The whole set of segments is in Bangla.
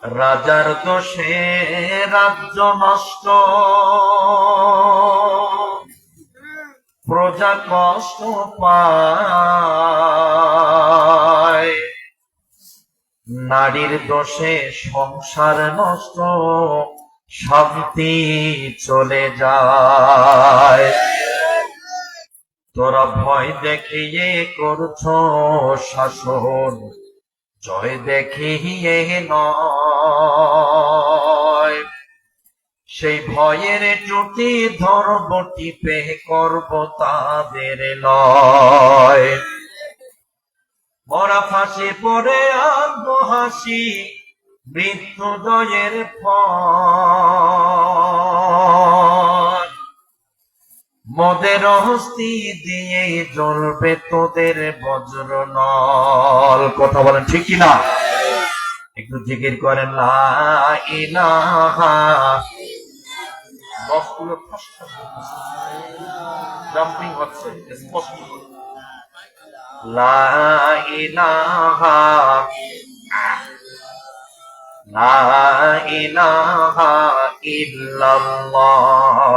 রাজার দোষে রাজ্য নষ্ট, প্রজা কষ্ট পায়। নারীর দোষে সংসার নষ্ট, শান্তি চলে যায়। তোরা ভয় দেখিয়ে করছো শাসন, জয় দেখিয়ে নয়। সেই ভয়ের চুটি ধরব টিপে, করব তাদের লয়। মরা ফাঁসি পরে আনবো হাসি, মৃত্যুদয়ের ফল। মদের হস্তি দিয়ে জ্বলবে তোদের বজ্র নল। কথা বলেন ঠিক কিনা? একটু জিকির করেন লা ইলাহা। বসগুলো জাম্পিং হচ্ছে স্পষ্ট। লা ইলাহা, লা ইলাহা ইল্লাল্লাহ,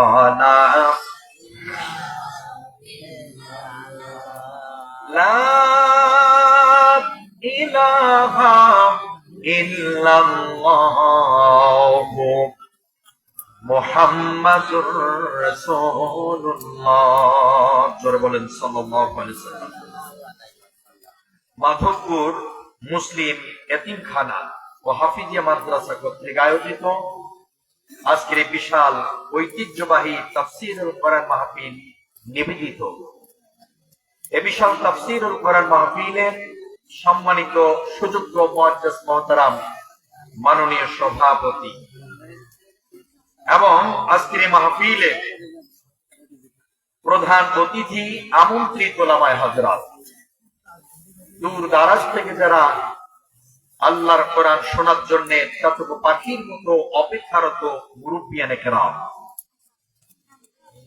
লা ইলাহা ইল্লাল্লাহ মুহাম্মাদুর রাসূলুল্লাহ। জোরে বলেন সাল্লাল্লাহু আলাইহি ওয়াসাল্লাম। মাধবপুর মুসলিম এতিমখানা ও হাফিজিয়া মাদ্রাসা কর্তৃক আয়োজিত আজকের এই বিশাল ঐতিহ্যবাহী তাফসীরুল কোরআন মাহফিল নিবেদিত। এ বিশাল তাফসীরুল কোরআন মাহফিলের সম্মানিত সুযোগ্য মুআজ্জাজ মুহতারাম মাননীয় সভাপতি এবং আজকের এই মাহফিলে প্রধান অতিথি আমন্ত্রিত ওলামায়ে হযরত, দূর দারাজ থেকে যারা আল্লাহর কোরআন শোনার জন্য চাতক পাখির মতো অপেক্ষারত মুরব্বিয়ানে কেরাম,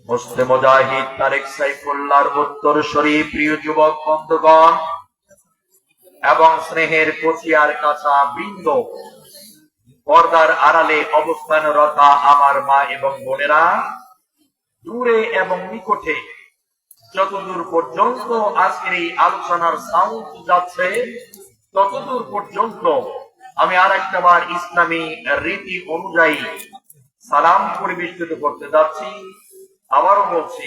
মুসলিম মুজাহিদ তারেক সাইফুল্লাহর উত্তরসূরি প্রিয় যুবক বন্ধুগণ এবং স্নেহের কচিয়ার কাঁচা বৃন্দ, পর্দার আড়ালে অবস্থানরতা আমার মা এবং বোনেরা, দূরে এবং নিকটে যতদূর পর্যন্ত আজকের এই আলোচনার সাউন্ড যাচ্ছে ততদূর পর্যন্ত আমি আর একটা বার ইসলামী রীতি অনুযায়ী সালাম পরিবেশিত করতে যাচ্ছি। আবারও বলছি,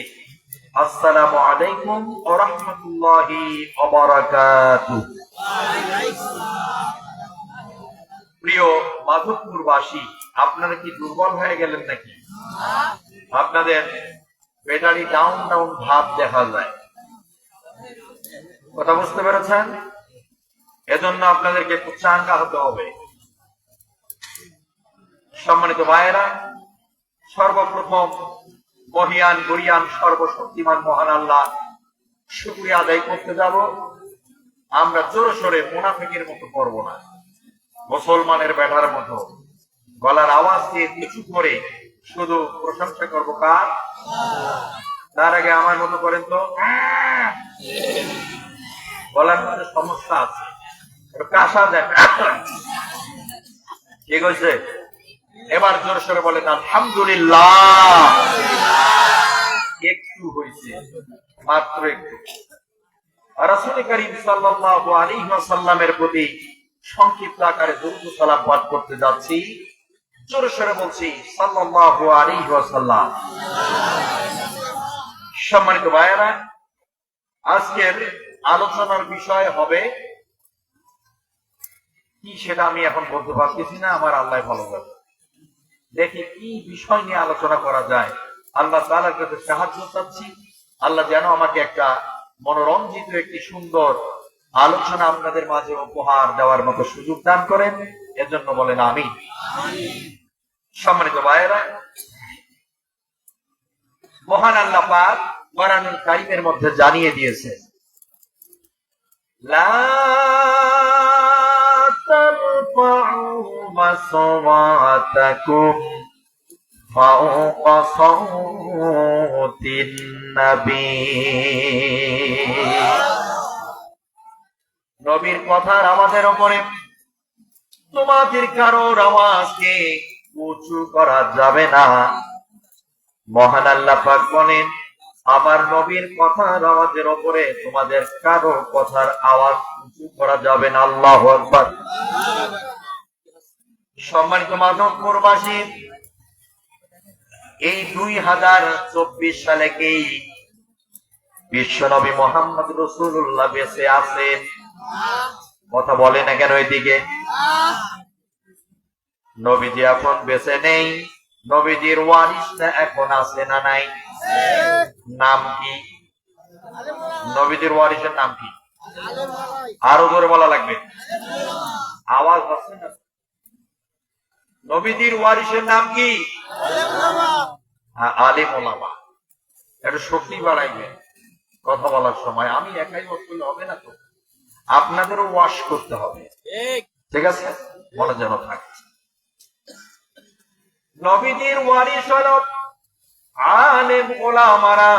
আসসালামু আলাইকুম ওয়া রাহমাতুল্লাহি ওয়া বারাকাতুহু। প্রিয় মাধবপুরবাসী, আপনারা কি দুর্বল হয়ে গেলেন নাকি? আপনাদের ব্যাটারি ডাউন ডাউন ভাব দেখা যায়। কথা বুঝতে পেরেছেন? এজন্য আপনাদেরকে একটু চাঙ্গা হতে হবে। সম্মানিত ভাইয়েরা, সর্বপ্রথম মহিয়ান গরিয়ান সর্বশক্তিমান মহান আল্লাহ শুকরিয়া আদায় করতে যাব। আমরা জোরে সোরে মুনাফিকের মতো করব না, মুসলমানের বেটার মতো গলার আওয়াজ দিয়ে কিছু করে শুধু প্রশংসা করবো কার? তার আগে আমার মতো করেন তো, গলার মধ্যে সমস্যা আছে, কাশা যায়। ঠিক হয়েছে? এবার জোর সরে বলেন আলহামদুলিল্লাহ। একটু হয়েছে, মাত্র একটু। রাসূল কারীম সাল্লাল্লাহু আলাইহি ওয়াসাল্লামের প্রতি সংক্ষিপ্ত আকারে দরুদ ও সালাম পাঠ করতে যাচ্ছি। জোরে সরে বলছি সাল্লাল্লাহু আলাইহি ওয়াসাল্লাম। সম্মানিত ভাইয়েরা, আজকের আলোচনার বিষয় হবে কি সেটা আমি এখন বলতে পারতেছি না, আমার আল্লাহ ভালো জানে। দেখি কি বিষয় নিয়ে আলোচনা করা যায়। আল্লাহ তাআলার কাছে সাহায্য চাচ্ছি, আল্লাহ যেন আমাকে একটা মনোরঞ্জিত একটি সুন্দর আলোচনা আপনাদের মাঝে উপহার দেওয়ার মতো সুযোগ দান করেন। এজন্য বলেন আমিন। সম্মানিত ভাইয়েরা, মহান আল্লাহ পাক কোরআনুল কারীমের মধ্যে জানিয়ে দিয়েছে, লা তারফাউ আসওয়াতাকুম ফাওকা সাওতিন নবী। নবীর কথার আমাদের উপরে তোমাদের কারোর আওয়াজকে উঁচু করা যাবে না। মহান আল্লাহ পাক বলেন, আমার নবীর কথার আওয়াজের ওপরে তোমাদের কারো কথার আওয়াজ উঁচু করা যাবে না। আল্লাহু আকবার। সম্মানিত মাধবপুরবাসী, এই 2024 সালেকেই বিশ্বনবী মোহাম্মদ রাসূলুল্লাহ বেঁচে আছেন। কথা বলে না কেন এদিকে? নবীজি এখন বেঁচে নেই, নবীজির ওয়ারিসটা এখন আছে না নাই? নাম কি? নবীজির ওয়ারিসের নাম কি? আরো জোরে বলা লাগবে, আওয়াজ হচ্ছে না। নবীজির ওয়ারিসের নাম কি? আলেম ওলামা। একটু শক্তি বাড়াইবে কথা বলার সময়। আমি একাই বললে হবে না তো, আপনাদেরও ওয়াশ করতে হবে, ঠিক আছে? মনে যেন থাকে। নবীজির ওয়ারিস হল আলেম ওলামারা।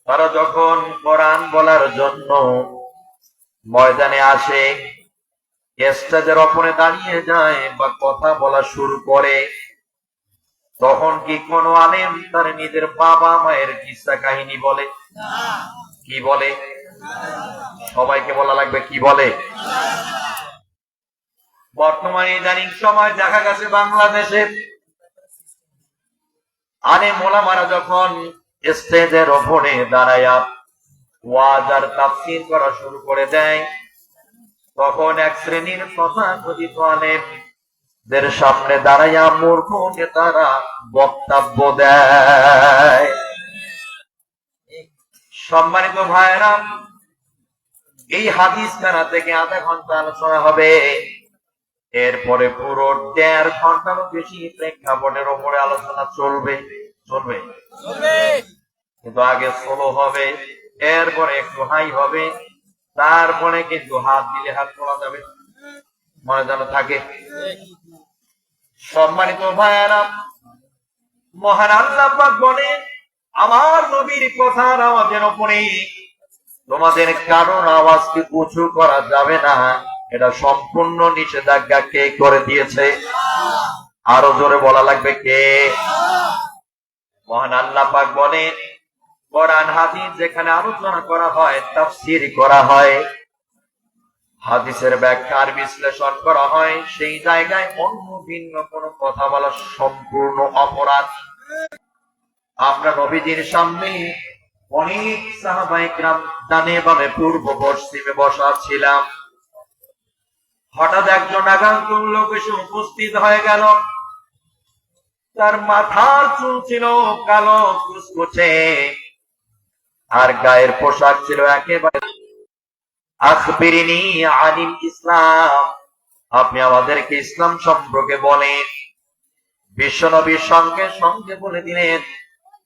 তারা যখন কোরআন বলার জন্য ময়দানে আসে, স্টেজের ওপরে দাঁড়িয়ে যায় বা কথা বলা শুরু করে, তখন কি কোনো আলেম তার নিজের বাবা মায়ের কিস্সা কাহিনী বলে? কি বলে? সবাইকে বলা লাগবে, কি বলে? বর্তমানে ইদানিং সময় দেখা গেছে বাংলাদেশে আলেম ওলামারা যখন স্টেজের ওপরে দাঁড়ায়া ওয়াজ আর তাফসীর করা শুরু করে দেয়, তখন এক শ্রেণীর তথাকথিত আলেমদের সামনে দাঁড়াইয়া মূর্খ নেতারা বক্তব্য দেয়। সম্মানিত ভাইরা, এই হাদিস খানা থেকে আধা ঘন্টা আলোচনা হবে, এরপরে পুরো 1.5 ঘন্টারও বেশি প্রেক্ষাপটের ওপরে আলোচনা চলবে। চলবে কিন্তু আগে স্লো হবে, এরপরে একটু হাই হবে, তারপরে কিন্তু হাত দিলে হাত তোলা যাবে, মনে যেন থাকে। সম্মানিত ভাইয়েরা, মহান আল্লাহ পাক বলেন, আমার নবীর কথার আওয়াজের ওপরে তোমাদের কারোর আওয়াজকে উঁচু করা যাবে না। এটা সম্পূর্ণ নিষেধাজ্ঞা কে করে দিয়েছে? আরো জোরে বলা লাগবে, কে? মহান আল্লাহ পাক বলেন, কোরআন হাদিস যেখানে আলোচনা করা হয়, তাফসীর করা হয়, হাদিসের ব্যাখ্যার বিশ্লেষণ করা হয়, সেই জায়গায় অন্য ভিন্ন কোনো কথা বলা সম্পূর্ণ অপরাধ। আমরা নবীজির সামনে অনেক সাহাবায়ে কিরাম ডানে বামে পূর্ব পশ্চিমে বসা ছিলাম। হঠাৎ একজন আগান্তক লোক এসে উপস্থিত হয়ে গেল। তার মাথার চুল ছিল কালো কুচকুচে, আর গায়ের পোশাক ছিল একেবারে। আখবিরিনি আনিল ইসলাম, আপনি আমাদেরকে ইসলাম সম্পর্কে বলেন। বিশ্বনবীর সঙ্গে সঙ্গে বলে দিলেন,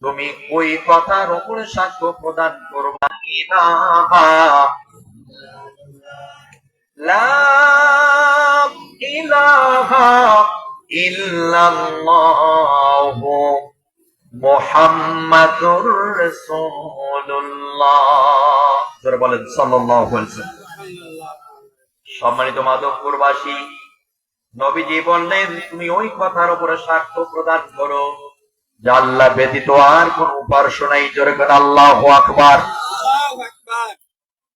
তুমি ওই কথার উপরে সাক্ষ্য প্রদান করবা, ইলাহা লা ইলাহা ইল্লাল্লাহু মুহাম্মাদুর রাসূলুল্লাহ। যারা বলেন সাল্লাল্লাহু আলাইহি ওয়াসাল্লাম। সম্মানিত মাধবপুরবাসী, নবীজি বললেন, তুমি ওই কথার উপরে সাক্ষ্য প্রদান করো যে আল্লাহ ব্যতীত আর কোন উপাস্য নাই। জোরে করে আল্লাহু আকবার।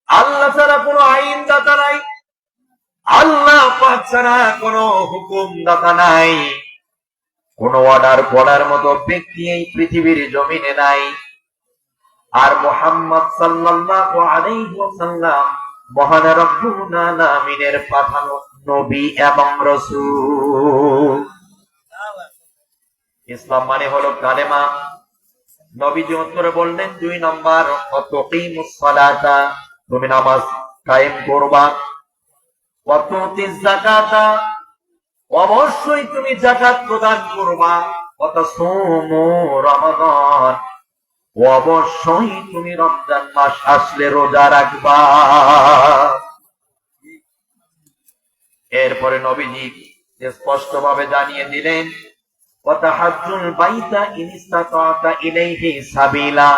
আল্লাহ ছাড়া কোনো আইন দাতা নাই, আল্লাহ পাক ছাড়া কোনো হুকুম দাতা নাই, কোন অর্ডার করার মতো ব্যক্তি এই পৃথিবীর জমিনে নাই। আর মুহাম্মদ সাল্লাল্লাহু আলাইহি ওয়াসাল্লাম মহান রব্বুল আলামিনের পাঠানো নবী এবং রাসূল। ইসলাম মানে হলো কালেমা। নবীজি উত্তরে বললেন, 2 নম্বর, ওয়াতুকিমুস সালাতা, তুমি নামাজ কায়েম করবা। ওয়াতুতিজ যাকাতা, অবশ্যই তুমি যাকাত প্রদান করবা। ওয়াতাসুমু রমাদান, অবশ্যই তুমি রমজান মাস আসলে রোজা রাখবা। এরপরে নবীজি স্পষ্টভাবে জানিয়ে দিলেন, ওয়াতাহাজ্জুল বাইতা ইন ইসতাতা ইলাইহি সাবিলা,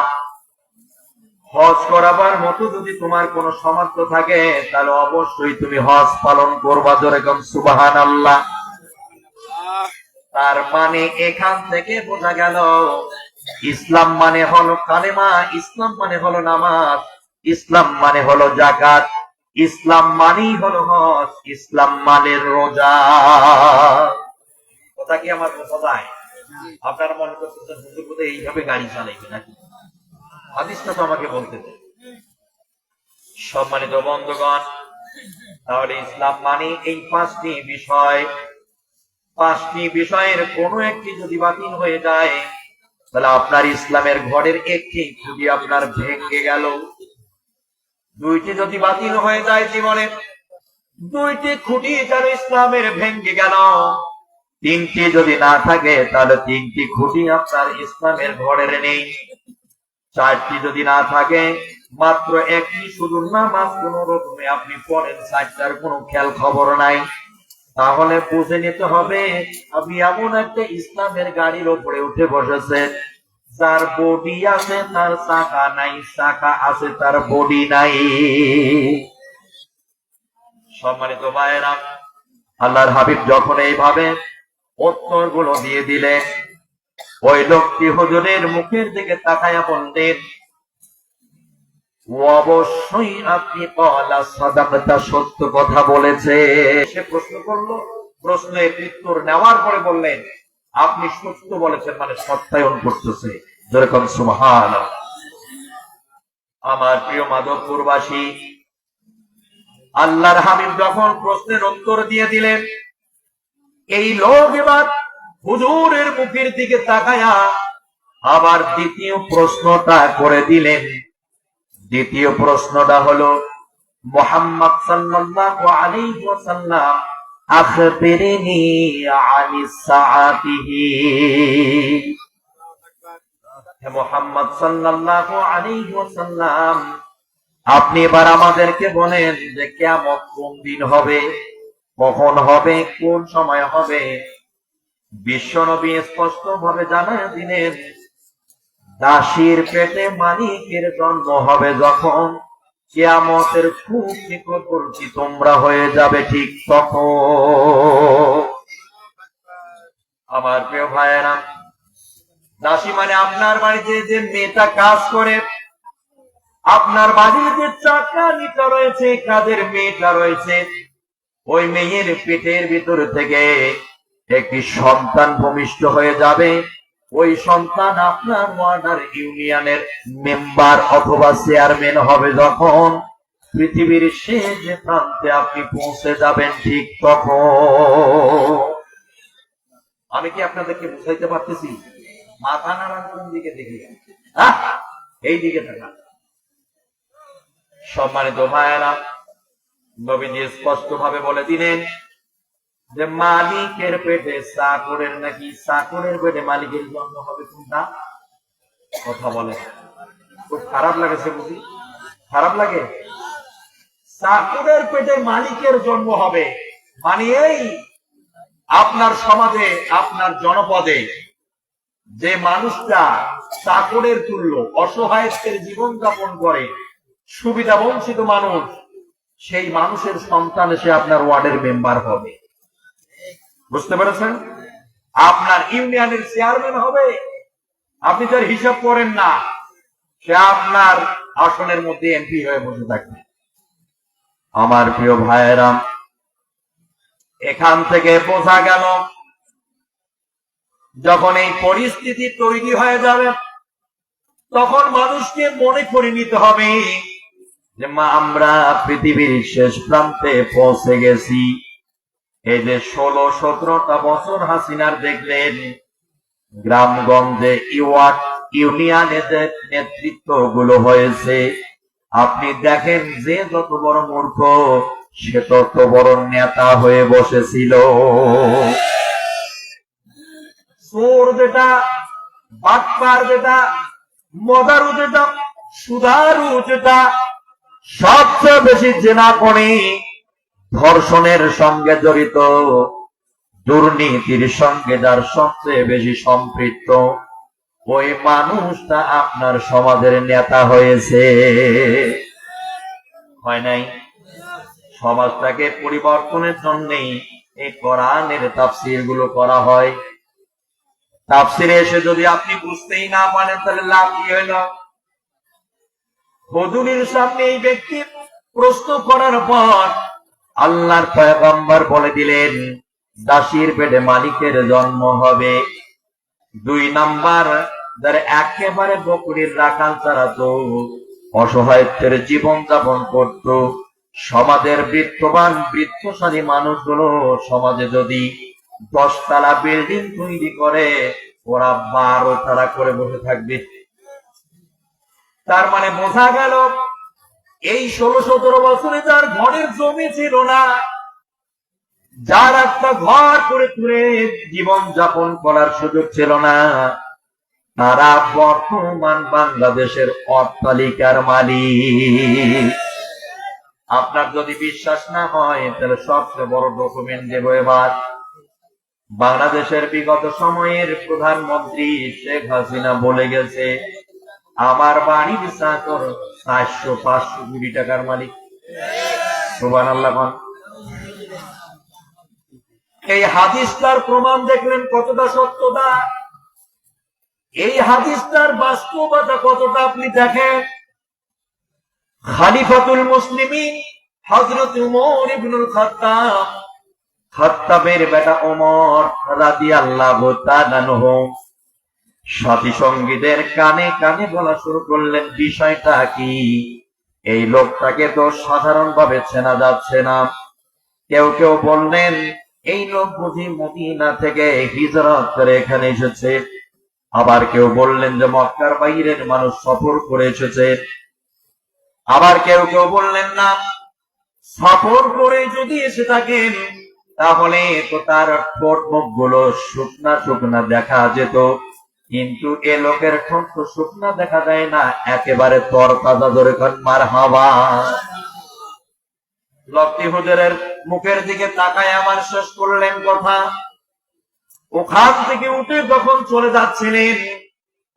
হজ করাবার মতো যদি তোমার কোনো সামর্থ্য থাকে তাহলে অবশ্যই তুমি হজ পালন করবা, যেরকম সুবহানাল্লাহ। তার মানে এখান থেকে বোঝা গেল ইসলাম মানে হলো কালেমা, ইসলাম মানে হলো নামাজ, ইসলাম মানে হলো যাকাত, ইসলাম মানেই হলো হজ, ইসলাম মানে রোজা। কথা কি আমার বোঝা যায়? আপনারা মনে করতেছেন হুজুর বোধহয় এইভাবে গাড়ি চালাইবে নাকি? হাদিসটা তো আমাকে বলতে দেন। সম্মানিত বন্ধুগণ, তাহলে ইসলাম মানে এই পাঁচটি বিষয়, পাঁচটি বিষয়ের কোনো একটি যদি বাতিল হয়ে যায় তাহলে আপনার ইসলামের ঘরের একটি খুঁটি আপনার ভেঙে গেল। দুইটি যদি বাতিল হয়ে যায় জীবনে, দুইটি খুঁটি যেন ইসলামের ভেঙে গেল। তিনটি যদি না থাকে তাহলে তিনটি খুঁটি আপনার ইসলামের ঘরের নেই। চারটি যদি না থাকে, মাত্র একটি শুধু নামাজ কোন রকমে আপনি পড়েন, চারটার কোনো খেয়াল খবর নাই, তাহলে বুঝে নিতে হবে আপনি এমন একটা ইসলামের গাড়ির ওপরে উঠে বসেছেন যার বডি আছে তার চাকা নাই, চাকা আছে তার বডি নাই। সম্মানিত ভাইয়েরা, আল্লাহর হাবিব যখন এইভাবে উত্তর গুলো দিয়ে দিলেন, ওই লোকটি হুজুরের মুখের দিকে তাকায়া বললেন, অবশ্যই আপনি কলা সাদাকতা, সত্য কথা বলেছে। সে প্রশ্ন করলো, প্রশ্নের উত্তর নেওয়ার পরে বললেন, আপনি সত্য বলেছেন, মানে সত্যায়ন করতেছে, যেরকম সুবহানাল্লাহ। আমার প্রিয় মাধবপুরবাসী, আল্লাহর হাবিব যখন প্রশ্নের উত্তর দিয়ে দিলেন, এই লোক এবার হুজুরের মুখের দিকে তাকায়া আবার দ্বিতীয় প্রশ্নটা করে দিলেন। দ্বিতীয় প্রশ্নটা হলো, মুহাম্মদ সাল্লাল্লাহু আলাইহি ওয়াসাল্লাম আখবিরনি আনিস সাআতিহি। হে মুহাম্মদ সাল্লাল্লাহু আলাইহি ওয়াসাল্লাম, আপনি এবার আমাদেরকে বলেন যে কিয়ামত কোন দিন হবে, কখন হবে, কোন সময় হবে। বিশ্বনবী স্পষ্ট ভাবে জানায় দিলেন, দাসীর পেটে মালিকের জন্ম হবে যখন, কিয়ামতের খুব নিকটবর্তী তোমরা হয়ে যাবে ঠিক তখন। আমার প্রিয় ভাইয়েরা, দাসী মানে আপনার বাড়িতে যে মেয়েটা কাজ করে, আপনার বাড়ির যে চাকরানিটা রয়েছে, কাজের মেয়েটা রয়েছে, ওই মেয়ের পেটের ভিতর থেকে একটি সন্তান ভূমিষ্ঠ হয়ে যাবে। ওই সন্তান আপনার ওয়ার্ডার ইউনিয়নের মেম্বার অথবা চেয়ারম্যান হবে যখন, পৃথিবীর শেষ যে প্রান্তে আপনি পৌঁছে যাবেন ঠিক তখন। আমি কি আপনাদেরকে বুঝাইতে পারতেছি? মাথা নাড়ান কোন দিকে দেখি? এই দিকে থাকা। সম্মানিত ভাইয়েরা, নবীজি স্পষ্ট ভাবে বলে দিলেন যে মালিকের পেটে চাকরের নাকি, চাকরের পেটে মালিকের জন্ম হবে। কোনটা? কথা বলে খুব খারাপ লাগেছে বুঝি? খারাপ লাগে? চাকরের পেটে মালিকের জন্ম হবে মানে এই আপনার সমাজে, আপনার জনপদে যে মানুষটা চাকরের তুল্য অসহায়ত্বের জীবন যাপন করে, সুবিধা বঞ্চিত মানুষ, সেই মানুষের সন্তান এসে আপনার ওয়ার্ডের মেম্বার হবে। বুঝতে পেরেছেন? আপনার ইউনিয়নের চেয়ারম্যান হবে। আপনি তার হিসাব করেন না, সে আপনার আসনের মধ্যে এমপি হয়ে বসে থাকবে। আমার প্রিয় ভাইয়েরা, এখান থেকে বোঝা গেল যখন এই পরিস্থিতি তৈরি হয়ে যাবে তখন মানুষকে মনে করে নিতে হবে যে আমরা পৃথিবীর শেষ প্রান্তে পৌঁছে গেছি। এই যে 16-17টা বছর হাসিনার দেখলেন গ্রামগঞ্জে ইউনিয়নে যে নেতৃত্ব গুলো হয়েছে, আপনি দেখেন যে যত বড় মূর্খ সে তত বড় নেতা হয়ে বসেছিল। চোর যেটা, বাটপার যেটা, মদারু যেটা, সুদারু যেটা, সবচেয়ে বেশি জেনা করে, ধর্ষণের সঙ্গে জড়িত, দুর্নীতির সঙ্গে যার সবচেয়ে বেশি সম্পৃক্ত, ওই মানুষটা আপনার সমাজের নেতা হয়েছে, হয় নাই? সমাজটাকে পরিবর্তনের জন্যই এই কোরআনের তাফসীর গুলো করা হয়। তাফসীরে এসে যদি আপনি বুঝতেই না পারেন তাহলে লাভ কি হইল? হুজুরের সামনে এই ব্যক্তি প্রশ্ন করার পর আল্লাহর পয়গম্বর বলে দিলেন, দাসীর পেটে মালিকের জন্ম হবে। 2 নাম্বার, যারা একেবারে বকরির রাখাল ছাড়া তো অসহায়ত্বের জীবন যাপন করত। সমাজের বৃত্তবান বৃত্তশালী মানুষগুলো সমাজে যদি 10 তলা বিল্ডিং তৈরি করে, ওরা 12 তলা করে বসে থাকবে। তার মানে বোঝা গেল এই 16-17 বছরে যার ঘরের জমি ছিল না, যার একটা ঘর করে তুলে জীবন যাপন করার সুযোগ ছিল না, তারা বর্তমান বাংলাদেশের অট্টালিকার মালিক। আপনার যদি বিশ্বাস না হয় তাহলে সবচেয়ে বড় ডকুমেন্ট দেব। এবার বাংলাদেশের বিগত সময়ের প্রধানমন্ত্রী শেখ হাসিনা বলে গেছে, আমার বাড়ির চাকর 400-500 কোটি টাকার মালিক। সুবহানাল্লাহ। এই হাদিসটার প্রমাণ দেখলেন কতটা সত্যতা, এই হাদিসটার বাস্তবতা কতটা আপনি দেখেন। খলিফাতুল মুসলিমিন হযরত ওমর ইবনুল খাত্তাব, খাত্তাবের বেটা ওমর রাদিয়াল্লাহু তাআলা আনহু সাথী সঙ্গীদের কানে কানে বলা শুরু করলেন, বিষয়টা কি? এই লোকটাকে তো সাধারণভাবে চেনা যাচ্ছে না। কেউ কেউ বললেন, এই লোক বুঝি মদিনা থেকে হিজরত করে এখানে এসেছে। আবার কেউ বললেন যে মক্কার বাইরের মানুষ সফর করে এসেছে। আবার কেউ কেউ বললেন না, সফর করে যদি এসে থাকেন তাহলে তো তার ঠোঁট মুখ গুলো শুকনা শুকনা দেখা যেত, কিন্তু এ লোকের ঠোঁট তো শুকনা দেখা যায় না, একেবারে তরতাজা। ধরে মারহাবা। লক্ষ্মী হুজুরের মুখের দিকে তাকায় আমার শেষ করলেন কথা। ওখান থেকে উঠে যখন চলে যাচ্ছিলেন,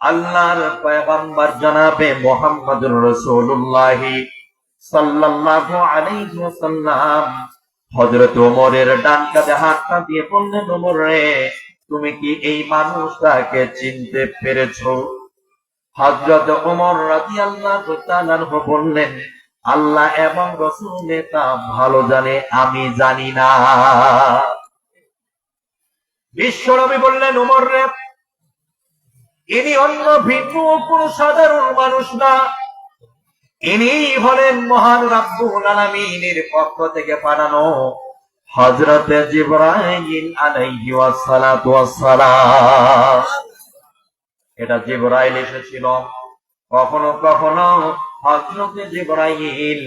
আল্লাহর পয়গম্বর জনাবে মুহাম্মদুর রাসূলুল্লাহ সাল্লাল্লাহু আলাইহি ওয়াসাল্লাম হযরত ওমরের ডান কাঁধে হাতটা দিয়ে বললেন, ওমর রে, তুমি কি এই মানুষটাকে চিনতে পেরেছো? হযরত ওমর রাদিয়াল্লাহু তাআলা বললেন, আল্লাহ এবং রাসূল তা ভালো জানে, আমি জানি না। বিশ্বনবী বললেন, ওমর রে, ইনি অন্য ভিন্ন কোন সাধারণ মানুষ না, ইনি হলেন মহান রাব্বুল আলামিনের পক্ষ থেকে পাঠানো হযরতে জিবরাইল আলাইহি ওয়াসসালাতু ওয়াসসালাম। এটা জিবরাইল এসেছিল। কখনো কখনো হযরতে জিবরাইল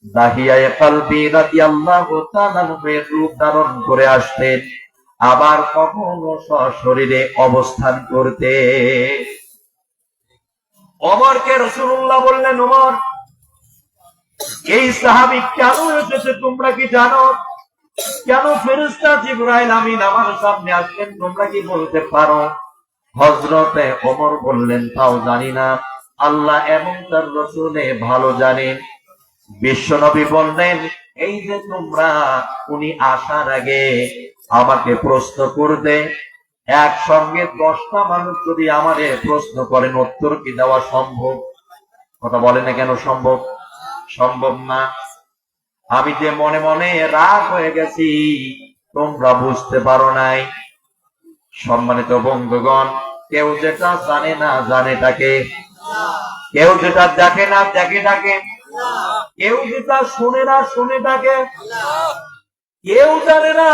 দাহিয়ায়ে কলবি রাদিয়াল্লাহু তাআলা এর রূপ ধারণ করে আসতেন, আবার কখনো সশরীরে অবস্থান করতে। ওমরকে রাসূলুল্লাহ বললেন, ওমর, এই সাহাবী কেন এসেছে তোমরা কি জানো? কেন ফেরেশতা জিবরাইল আমিন আমার সামনে আসলেন তোমরা কি বলতে পারো? হযরতে ওমর বললেন, তাও জানি না, আল্লাহ এবং তার রাসূল ভালো জানেন। বিশ্বনবী বললেন, এই যে তোমরা উনি আসার আগে আমাকে প্রশ্ন করতে, একসঙ্গে 10টা মানুষ যদি আমারে প্রশ্ন করেন উত্তর কি দেওয়া সম্ভব? কথা বলে না কেন সম্ভব? সম্ভব না। আমি যে মনে মনে রাগ হয়ে গেছি তোমরা বুঝতে পারো নাই। সম্মানিত বন্ধুগণ, কেউ যেটা জানে না জানেটাকে, কেউ যেটা দেখে না দেখেটাকে, কেউ যেটা শুনে না শুনেটাকে, কেউ জানে না,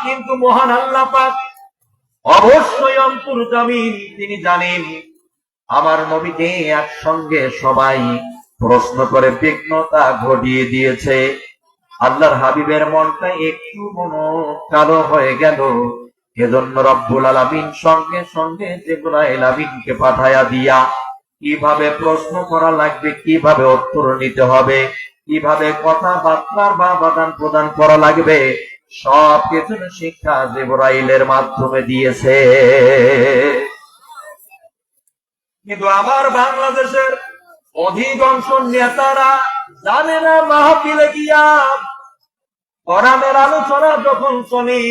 কিন্তু মহান আল্লাহ পাক অবশ্যই অন্তর্যামী, তিনি জানেন। আমার নবীকে একসঙ্গে সবাই প্রশ্ন করে বিঘ্নতা ঘটিয়ে দিয়েছে। আল্লাহর হাবিবের মনটা একটু কালো হয়ে গেল। এজন্য রব্বুল আলামিন সঙ্গে সঙ্গে জিবরাইল আমিনকে পাঠায়া দিয়া কিভাবে প্রশ্ন করা লাগবে, কিভাবে উত্তর নিতে হবে, কিভাবে কথাবার্তার বা আদান প্রদান করা লাগবে, সব কিছুর শিক্ষা জিবরাইলের মাধ্যমে দিয়েছে। কিন্তু আমার বাংলাদেশের অধিকাংশ নেতারা জানে না মাহফিলে গিয়া কোরআনের আলোচনা যখন শুনি,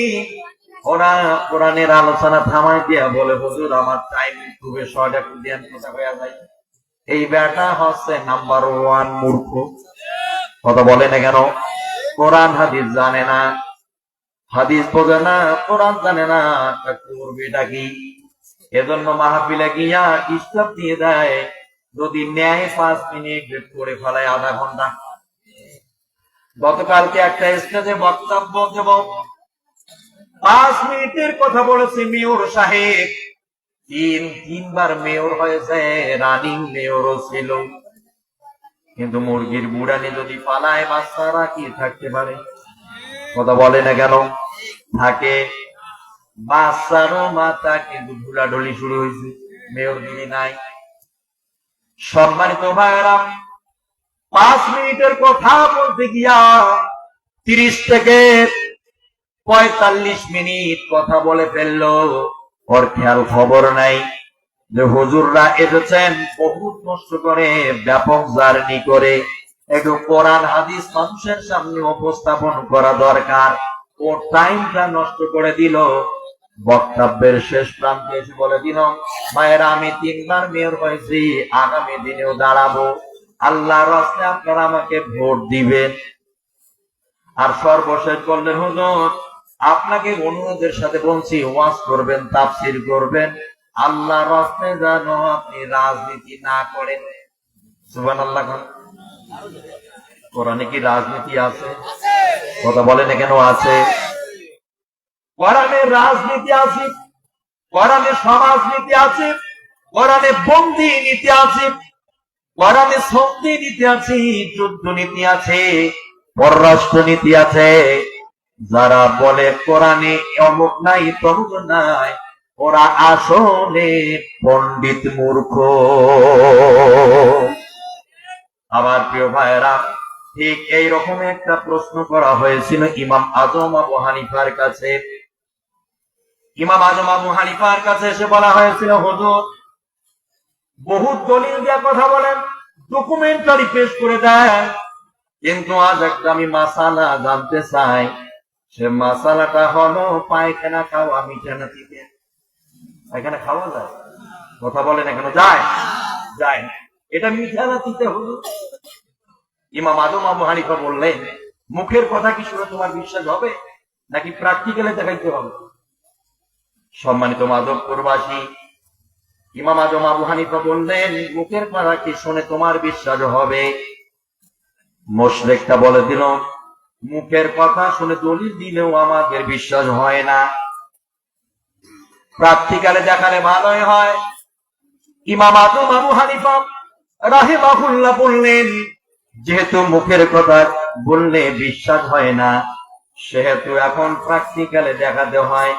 ওরা কোরআনের আলোচনা থামাই দিয়া বলে, হুজুর আমার টাইম খুবই শর্ট, একটু ধ্যান কথা হয়ে যায়। এই বেটা হচ্ছে নাম্বার 1 মূর্খ। কথা বলে না কেন? কোরআন হাদিস জানে না, হাদিস বোঝে না, কোরআন জানে না, করবেটা কি? এজন্য মাহফিলে গিয়া স্টপ দিয়ে দেয়, যদি ন্যায় 5 মিনিট করে ফেলায় আধা ঘন্টা। গতকালকে একটা স্টেজে বক্তব্য দেব, 5 মিনিটের কথা বলেছে মেয়র সাহেব, তিনবার মেয়র হয়েছে, রানিং মেয়রও ছিল। কিন্তু মুরগির বুড়ানি যদি পালায়, বাচ্চারা কি থাকতে পারে? কথা বলে না কেন? থাকে। বাচ্চারও মাথা কিন্তু ঢুলাঢুলি শুরু হয়েছে, মেয়র দিদি নাই। সম্মানিত ভাইয়েরা, 5 মিনিটের কথা বলতে গিয়া 30 থেকে 45 মিনিট কথা বলে ফেললো। ওর খেয়াল খবর নাই যে হুজুররা এসেছেন বহুত কষ্ট করে, ব্যাপক জার্নি করে, একটু কোরআন হাদিস মানুষের সামনে উপস্থাপন করা দরকার। ও টাইমটা নষ্ট করে দিল। বক্তব্যের শেষ প্রান্তে এসে বলে দিল, ভাইয়েরা আমি 3বার মেয়র হয়েছি, আগামী দিনেও দাঁড়াবো, আল্লাহর রাস্তায় আপনারা আমাকে ভোট দিবেন। আর সর্বশেষ বললেন, হুজুর আপনাকে অনুরোধের সাথে বলছি, ওয়াজ করবেন, তাফসীর করবেন, আল্লাহর রাস্তায় যেন আপনি রাজনীতি না করেন। সুবহানাল্লাহ। কোরআনে কি রাজনীতি আছে? কথা বলেন না কেন? আছে। কোরআনে রাজনীতি আছে, কোরআনে সমাজনীতি আছে, কোরআনে বন্দী নীতি আছে, কোরআনে সন্ধি নীতি আছে, যুদ্ধ নীতি আছে, পররাষ্ট্র নীতি আছে। যারা বলে কোরআনে অমুক নাই তমুক নাই, ওরা আসলে পণ্ডিত মূর্খ। আমার প্রিয় ভাইয়েরা, ঠিক এইরকম একটা প্রশ্ন করা হয়েছিল ইমাম আজম আবু হানিফার কাছে। ইমাম আজম আবু হানিফার কাছে এসে বলা হয়েছিল, হুজুর বহুত দলিল দিয়ে কথা বলেন, ডকুমেন্টারি পেশ করে দেন, কিন্তু আজ একটা আমি মাসালা জানতে চাই। সে মাসালাটা হলো পায়খানা খাওয়া মিঠানা থেকে। পায়খানা খাওয়া যায়? কথা বলেন এখানে যায়? যায় না। এটা মিঠানা দিতে হলো। ইমাম আজম আবু হানিফা বললেন, মুখের কথা কি শুনে তোমার বিশ্বাস হবে, নাকি প্র্যাকটিক্যালে দেখাইতে হবে? সম্মানিত মাধবপুরবাসী, ইমাম আজম আবু হানিফা বললেন, মুখের কথা কি শুনে তোমার বিশ্বাস হবে? মুশরিকটা বলে দিল, মুখের কথা শুনে দলিল দিলেও আমাদের বিশ্বাস হয় না, প্র্যাকটিক্যালে দেখালে ভালোই হয়। ইমাম আজম আবু হানিফা রাহিমাহুল্লাহ বললেন, যেহেতু মুখের কথা বললে বিশ্বাস হয় না, সেহেতু এখন প্র্যাকটিক্যালে দেখাতে হয়।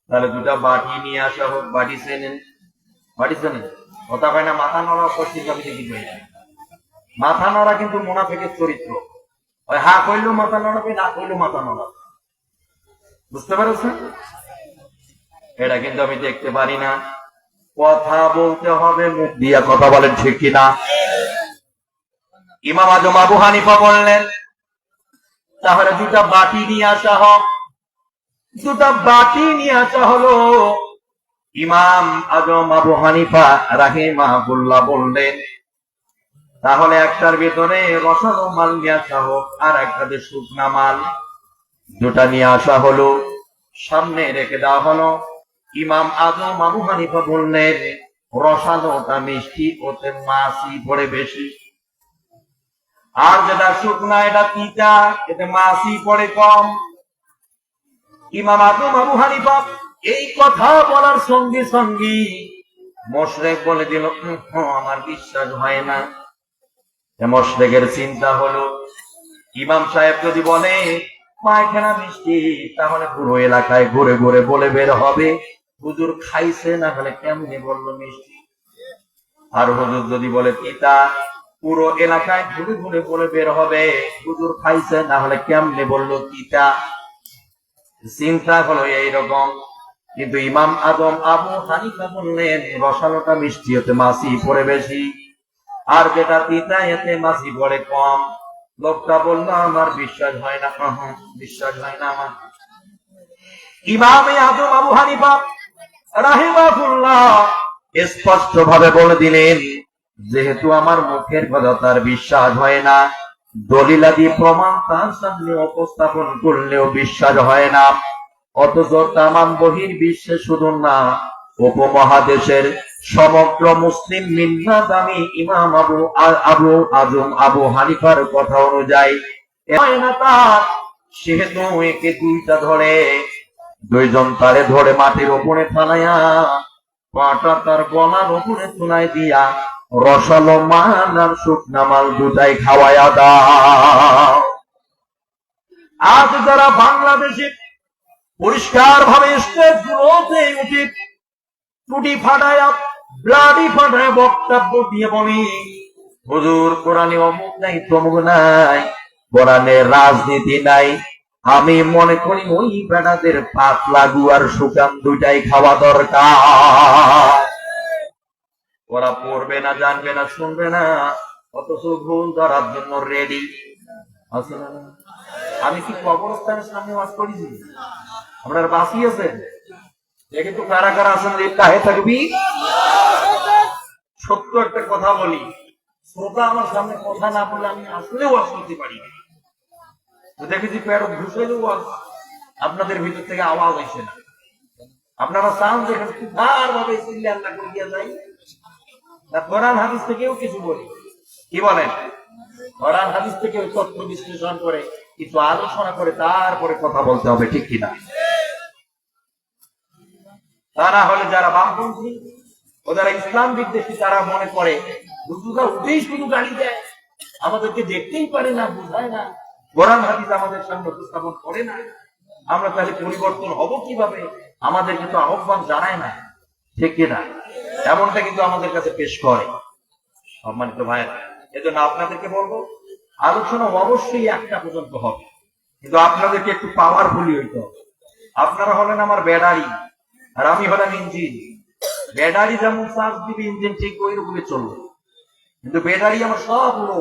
তাহলে 2টা বাটি নিয়ে আসা হোক। বাটি চেনেন? বাটি চেনেন? কথা হয় না, মাথা নড়া পশ্চিম যাবি দেখি। মাথা নড়া কিন্তু মুনাফিকের চরিত্র। ওই হা কইলেও মাথা নড়াবে, না কইলেও মাথা নড়াবে। বুঝতে পেরেছেন? এটা কিন্তু আমি দেখতে পারি না। কথা বলতে হবে মুখ দিয়া। কথা বলেন ঠিক কিনা? ইমাম আজম আবু হানিফা বললেন, তাহলে 2টা বাটি নিয়ে আসা হোক। 2টা বাটি নিয়ে আসা হলো। ইমাম আজম আবু হানিফা রাহিমাহুল্লাহ বললেন, তাহলে একটার ভিতরে রসালো মাল নিয়ে আসা হোক, আর একটাতে শুকনা মাল। 2টা নিয়ে আসা হলো, সামনে রেখে দেওয়া হলো। ইমাম আজম আবু হানিফা বললেন, রসালোটা মিষ্টি, ওতে মাছি পড়ে বেশি, আর যেটা শুকনা এটা তিতা, এতে মাছি পড়ে কম। ইমাম আজম আবু হানিফা এই কথা বলার সঙ্গে সঙ্গে মুশরিক বলে দিল, আমার বিশ্বাস হয় না। মুশরিকের চিন্তা হলো, ইমাম সাহেব যদি বলে পায়খানা মিষ্টি, তাহলে পুরো এলাকায় ঘুরে ঘুরে বলে বের হবে, হুজুর খাইছে, না হলে কেমনে বললো মিষ্টি। আর হুজুর যদি বলে তিতা, পুরো এলাকায় ঘুরে ঘুরে বলে বের হবে, হুজুর খাইছে, না হলে কেমনে বললো তিতা। চিন্তা হলো এইরকম। কিন্তু ইমাম আজম আবু হানিফা বললেন রসালোটা মিষ্টি হতে মাছি পড়ে বেশি, আর যেটা তিতা এতে মাছি পড়ে কম। লোকটা বলল আমার বিশ্বাস হয় না, বিশ্বাস হয় না আমার। ইমাম আজম আবু হানিফা রাহিমাহুল্লাহ স্পষ্ট ভাবে বলে দিলেন, যেহেতু আমার মুখের কথা তার বিশ্বাস হয় না, দলিলাদি প্রমাণ তার সামনে উপস্থাপন করলেও বিশ্বাস হয় না, অথচ তামাম বহির বিশ্বে শুধু না উপমহাদেশের সমগ্র মুসলিম মিল্লাত আমি ইমাম আবু আজম আবু হানিফার কথা অনুযায়ী হয় না তার। সেহেতু একে দুইজন তারে ধরে মাটির উপরে ফালাইয়া পাটা তার গলার উপরে তুলাই দিয়া রসালো মাল আর শুকনা মাল দুটাই খাওয়াইয়া দাও। আজ যারা বাংলাদেশে পরিষ্কার ভাবে স্টেজ গুলোতে উঠে টুটি ফাটায়া ব্লাডি ফাটায় বক্তব্য দিয়ে বলি হুজুর কোরআনে অমুক নাই তমুক নাই, কোরআনে রাজনীতি নাই, আমি মনে করি ওই বেড়াদের পাতলা গুয়ার শুকান দুইটাই খাওয়া দরকার। ওরা পড়বে না, জানবে না, শুনবে না, অথচ ভুল ধরার জন্য রেডি। আমি কি কবরস্থানের সামনে ওয়াজ করেছি? আপনারা বাঁচিয়েছেন? দেখে তো কারা কারা আছেন কাহে থাকবি। সত্য একটা কথা বলি, শ্রোতা আমার সামনে কথা না বললে আমি আসলে ওয়াজ করতে পারি না। দেখেছি প্যারত ঘুষাইলেও আপনাদের ভিতর থেকে আওয়াজ আসে না। আপনারা চান যেখানে সুধার ভাবে চিল্লে আল্লাহ করে দিয়ে যায় না, কোরআন হাদিস থেকেও কিছু বলি। কি বলেন? কোরআন হাদিস থেকে তথ্য বিশ্লেষণ করে কিছু আলোচনা করে তারপরে কথা বলতে হবে, ঠিক কিনা? তা না হলে যারা বামপন্থী ও যারা ইসলাম বিদ্বেষী তারা মনে করে হুজুরা উঠেই শুধু গাড়ি দেয়, আমাদেরকে দেখতেই পারে না, বুঝায় না, কোরআন হাদিস আমাদের সামনে উপস্থাপন করে না, আমরা তাহলে পরিবর্তন হব কিভাবে? আমাদেরকে তো আহ্বান জানায় না, ঠিক কিনা? এমনটা কিন্তু আমাদের কাছে পেশ করে। সম্মানিত ভাইয়েরা, এজন্য আপনাদেরকে বলবো আলোচনা অবশ্যই একটা পর্যন্ত হবে, কিন্তু আপনাদেরকে একটু পাওয়ারফুলি হইতে হবে। আপনারা হলেন আমার ব্যাটারি আর আমি হলাম ইঞ্জিন। ব্যাটারি যেমন চার্জ দিবে ইঞ্জিন ঠিক ওই রকমই চলবে, কিন্তু ব্যাটারি আমার সব হলো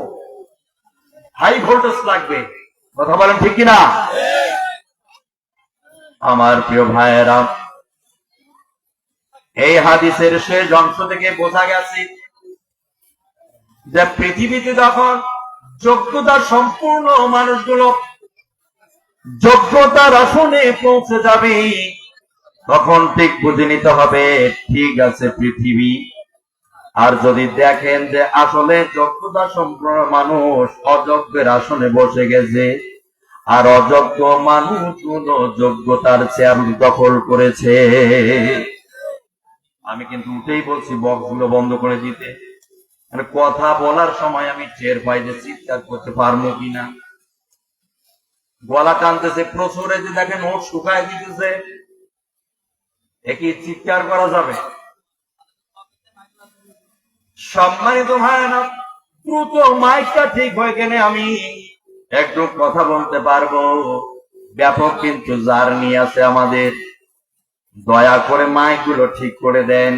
হাই ভোল্টেজ লাগবে। কথা বলেন ঠিক কিনা? আমার প্রিয় ভাইয়েরা, এই হাদিসের শেষ অংশ থেকে বোঝা গেছে যে পৃথিবীতে যখন যোগ্যতা সম্পূর্ণ মানুষগুলো যোগ্যতার আসনে পৌঁছে যাবে, তখন ঠিক বুঝে নিতে হবে ঠিক আছে পৃথিবী। আর যদি দেখেন যে আসলে যোগ্যতা সম্পূর্ণ মানুষ অযোগ্যের আসনে বসে গেছে, আর অযোগ্য মানুষগুলো যোগ্যতার চেয়ার দখল করেছে, আমি কিন্তু উঠেই বলছি বক্সগুলো বন্ধ করে দিতে। কথা বলার সময় আমি টের পাই যে চিৎকার করতে পারবো কিনা, গলা টানতেছে প্রচুর, যে দেখেন ওট শুকায় দিতেছে, একই চিৎকার করা যাবে? সম্মানিত ভাইয়েরা, দ্রুত মাইকটা ঠিক হয়ে গেলে আমি একটু কথা বলতে পারবো। ব্যাপক কিন্তু জার্নি আছে আমাদের, দয়া করে মাইকগুলো ঠিক করে দেন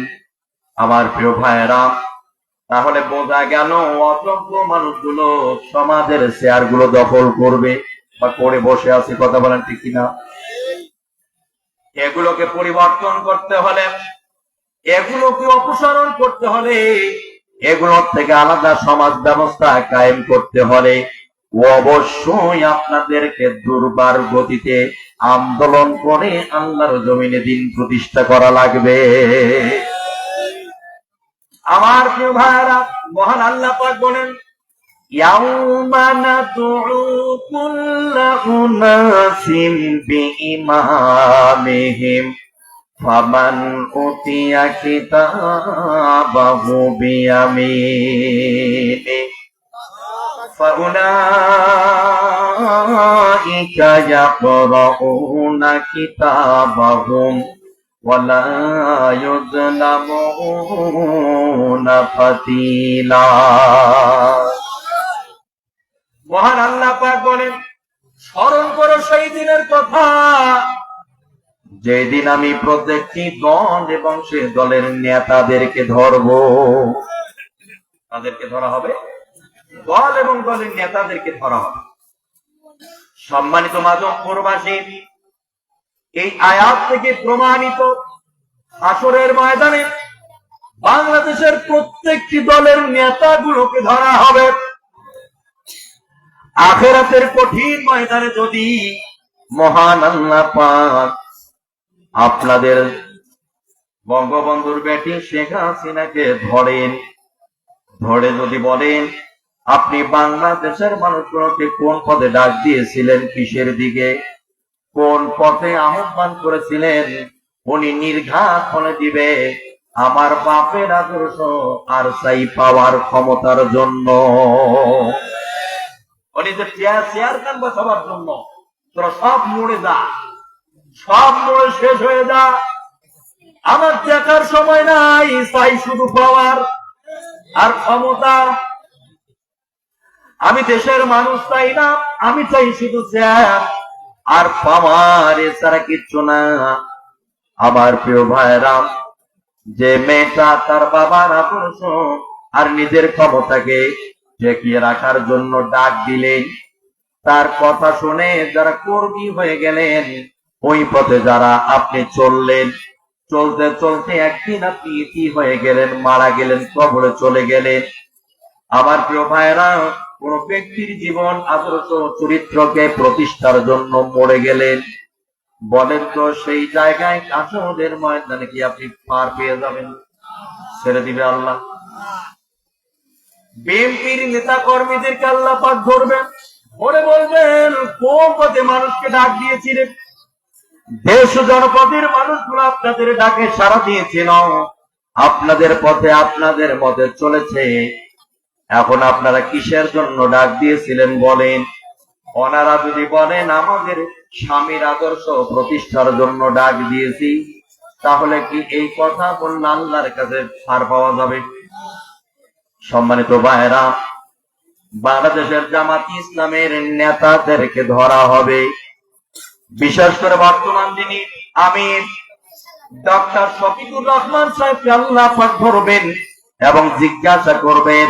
আমার প্রিয় ভাইয়েরা। তাহলে বোঝা গেল অযোগ্য মানুষগুলো সমাজের চেয়ার গুলো দখল করবে বা করে বসে আছে। কথা বলেন ঠিক কিনা? এগুলোকে পরিবর্তন করতে হলে, এগুলোকে অপসারণ করতে হলে, এগুলোর থেকে আলাদা সমাজ ব্যবস্থা কায়েম করতে হলে অবশ্যই আপনাদেরকে দুর্বার গতিতে আন্দোলন করে আল্লাহর জমিনে দিন প্রতিষ্ঠা করা লাগবে। আমার প্রিয় ভাইরা, মহান আল্লাহ পাক বলেন, ইয়াউমা নাদউ কুল্লা উনাসিন বিইমামিহিম ফামান উতিয়া কিতাবাহু বিয়ামিনি ফাউলাইকা ইয়াকরাউনা কিতাবাহুম ওয়ালা ইউযলামুনা ফাতিলা। মহান আল্লাহ পাক বলেন, স্মরণ করো সেই দিনের কথা যেদিন আমি প্রত্যেকটি দল এবং সে দলের নেতাদেরকে ধরবো। তাদেরকে ধরা হবে, দল এবং দলের নেতাদেরকে ধরা হবে। সম্মানিত মাধবপুরবাসী, এই আয়াত থেকে প্রমাণিত হাসরের ময়দানে বাংলাদেশের প্রত্যেকটি দলের নেতাগুলোকে ধরা হবে। আখিরাতের কঠিন ময়দানে যদি মহান আল্লাহ পাক আপনাদের বঙ্গবন্ধুর বেটি শেখ হাসিনাকে ধরেন, ধরে যদি বলেন আপনি বাংলাদেশের মানুষগুলোকে কোন পথে ডাক দিয়েছিলেন, কিসের দিকে, কোন পথে আহ্বান করেছিলেন, উনি নির্ঘাত বলে দিবে আমার বাপের আদর্শ আর চাই পাওয়ার ক্ষমতার জন্য। উনি যে চেয়ার কানবা সবার জন্য, তোরা সব মরে যা, সব মরে শেষ হয়ে যা, আমার দেখার সময় নাই, চাই শুধু পাওয়ার আর ক্ষমতা। আমি দেশের মানুষ চাই না, আমি চাই শুধু চেয়ার আর পাওয়ার, এছাড়া কিচ্ছু না। আমার প্রিয় ভাইরা, যে মেয়েটা তার বাবার আদর্শ আর নিজের ক্ষমতাকে ঠেকিয়ে রাখার জন্য ডাক দিলেন, তার কথা শুনে যারা কর্মী হয়ে গেলেন, ওই পথে যারা আপনি চললেন, চলতে চলতে একদিন আপনি ইতি হয়ে গেলেন, মারা গেলেন, কবরে চলে গেলেন। আমার প্রিয় ভাইরা, কোন ব্যক্তির জীবন আদর্শ চরিত্রকে প্রতিষ্ঠার জন্য মরে গেলেন, বলেন তো সেই জায়গায় হাসরের ময়দানে কি আপনি পার পেয়ে যাবেন? ছেড়ে দিবে আল্লাহ? বিএনপির নেতা কর্মীদেরকে আল্লাহ পাক ধরবেন, ওরে বলবেন কোন পথে মানুষকে ডাক দিয়েছিলেন, দেশ জনপদের মানুষগুলো আপনাদের ডাকে সাড়া দিয়েছিল, আপনাদের পথে আপনাদের মধ্যে চলেছে, এখন আপনারা কিসের জন্য ডাক দিয়েছিলেন বলেন? ওনারা যদি বলেন আমাদের স্বামীর আদর্শ প্রতিষ্ঠার জন্য ডাক দিয়েছি, তাহলে কি এই কথা বললে আল্লাহর কাছে ছাড় পাওয়া যাবে? সম্মানিত ভাইরা, বাংলাদেশের জামাত ইসলামের নেতাদেরকে ধরা হবে। বিশেষ করে বর্তমান যিনি আমির ডক্টর শফিকুর রহমান সাহেবকে আল্লাহ পাক ধরবেন এবং জিজ্ঞাসা করবেন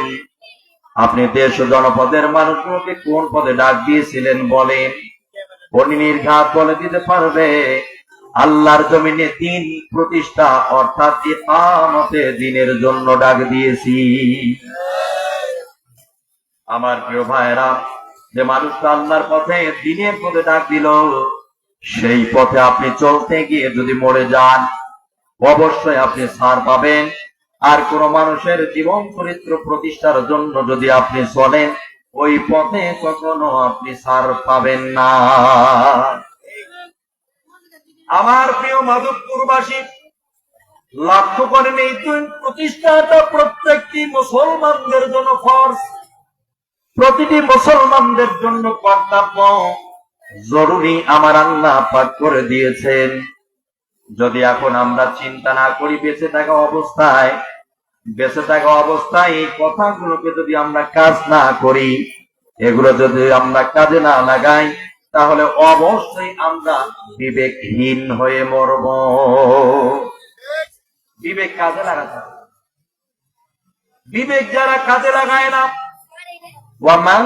আপনি দেশ ও জনপদের মানুষগুলোকে কোন পদে ডাক দিয়েছিলেন বলেন। উনি নির্ঘাত বলে দিতে পারবে আল্লাহর জমিনে দিন প্রতিষ্ঠা অর্থাৎ ইকামতে দিনের জন্য ডাক দিয়েছি। আমার প্রিয় ভাইরা, যে মানুষটা আল্লাহর পথে দিনের পথে ডাক দিল, সেই পথে আপনি চলতে গিয়ে যদি মরে যান, অবশ্যই আপনি ছাড় পাবেন। আর কোন মানুষের জীবন চরিত্র প্রতিষ্ঠার জন্য যদি আপনি চলেন, ওই পথে কখনো আপনি ছাড় পাবেন না। আমার প্রিয় মাধবপুরবাসী, লক্ষ্য করেন এই প্রতিষ্ঠাটা প্রত্যেকটি মুসলমানদের জন্য ফরজ, প্রতিটি মুসলমানদের জন্য কর্তব্য, জরুরি আমার আল্লাহ পাক করে দিয়েছেন। যদি এখন আমরা চিন্তা না করি বেঁচে থাকা অবস্থায় এই কথাগুলোকে যদি আমরা কাজ না করি, এগুলো যদি আমরা কাজে না লাগাই, তাহলে অবশ্যই আমরা বিবেকহীন হয়ে মরব। বিবেক কাজে লাগাতে হবে। বিবেক যারা কাজে লাগায় না, وَمَنْ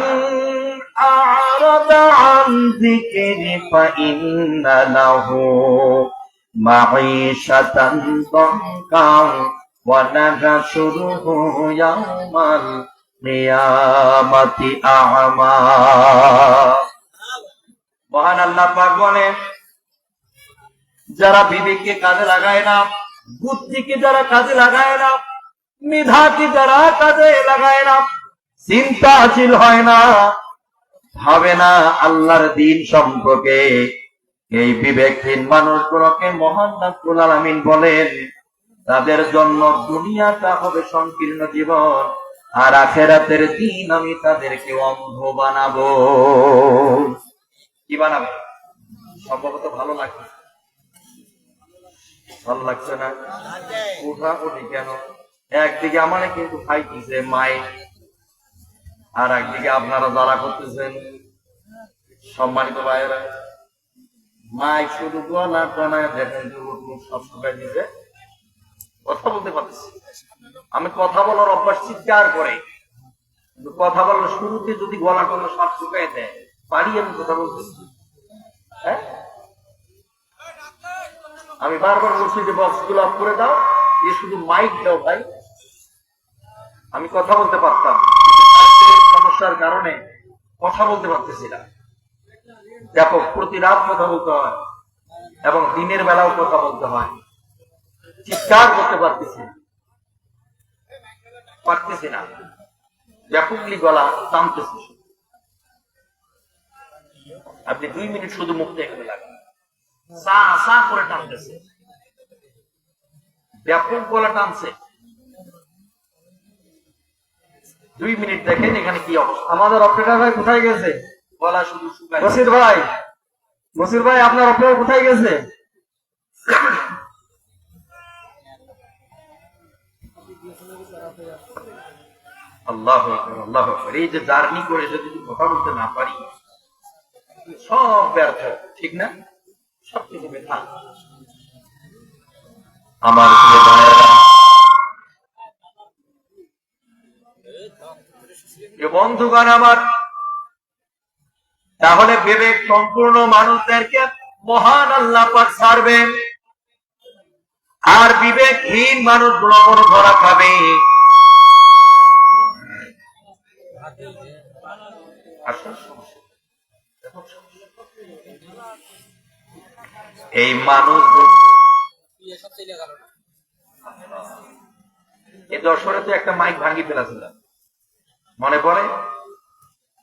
أَعْرَضَ عَنْ ذِكْرِي فَإِنَّ لَهُ مَعِيشَةً ضَنكًا وَنَحْشُرُهُ يَوْمَ الْقِيَامَةِ أَعْمَى। মহান আল্লাহ পাক বলেন, যারা বিবেককে কাজে লাগায় না, বুদ্ধিকে যারা কাজে লাগায় না, মেধাকে যারা কাজে লাগায় না, চিন্তাশীল হয় না, ভাবে না আল্লাহর দ্বীন সম্পর্কে, এই বিবেকহীন মানুষগুলোকে মহান রব্বুল আলামিন বলেন তাদের জন্য দুনিয়াটা হবে সংকীর্ণ জীবন, আর আখিরাতের দিন আমি তাদেরকে অন্ধ বানাবো। কি বানাবো? সম্ভবত ভালো লাগছে, ভালো লাগছে না? উঠা উঠি কেন? একদিকে আমারে কিন্তু খাইতেছে মাই, আর একদিকে আপনারা যারা করতেছেন। সম্মানিত ভাইয়েরা, মাইক শুধু গলা টনায় দেখেন সব শুকাই দিতে, কথা বলতে পারতেছি। আমি কথা বলার অভ্যাস চিৎকার করে, কিন্তু কথা বলার শুরুতে যদি গলা টনা সব শুকাই দেয়, পারি আমি কথা বলতেছি? হ্যাঁ, আমি বারবার বলছি যে বক্স গুলো অফ করে দাও, এ শুধু মাইক দাও ভাই। আমি কথা বলতে পারতাম, সমস্যার কারণে কথা বলতে পারতেছি না। দেখো, প্রতি রাত কথা বলতে হয় এবং দিনের বেলাও কথা বলতে হয়, চিৎকার করতে পারতেছি না, ব্যাপকলি গলা টানতেছি। আপনি 2 মিনিট শুধু মুখটা এখানে লাগান, সা সা করে টানতেছে, ব্যাপক গলা টানছে। 2 মিনিট দেখেন এখানে কি অবস্থা। আমাদের অপারেটর ভাই কোথায় গেছে? গলা শুধু শুকায়। বসির ভাই আপনার অপারেটর কোথায় গেছে? আল্লাহু আকবার, আল্লাহু আকবার। এই যে জার্নি করে যদি কথা বলতে না পারি, সব ব্যর্থ, ঠিক না? সব কিছু ব্যথা। আমার প্রিয় ভাইয়েরা, প্রিয় বন্ধুগণ আমার, তাহলে বিবেক সম্পূর্ণ মানুষদেরকে মহান আল্লাহ পাক ছাড়বেন, আর বিবেকহীন মানুষগুলো কোনো ধরা খাবে। এই মানুষ এই দর্শনে তো একটা মাইক ভাঙি ফেলেছিল, মনে পড়ে?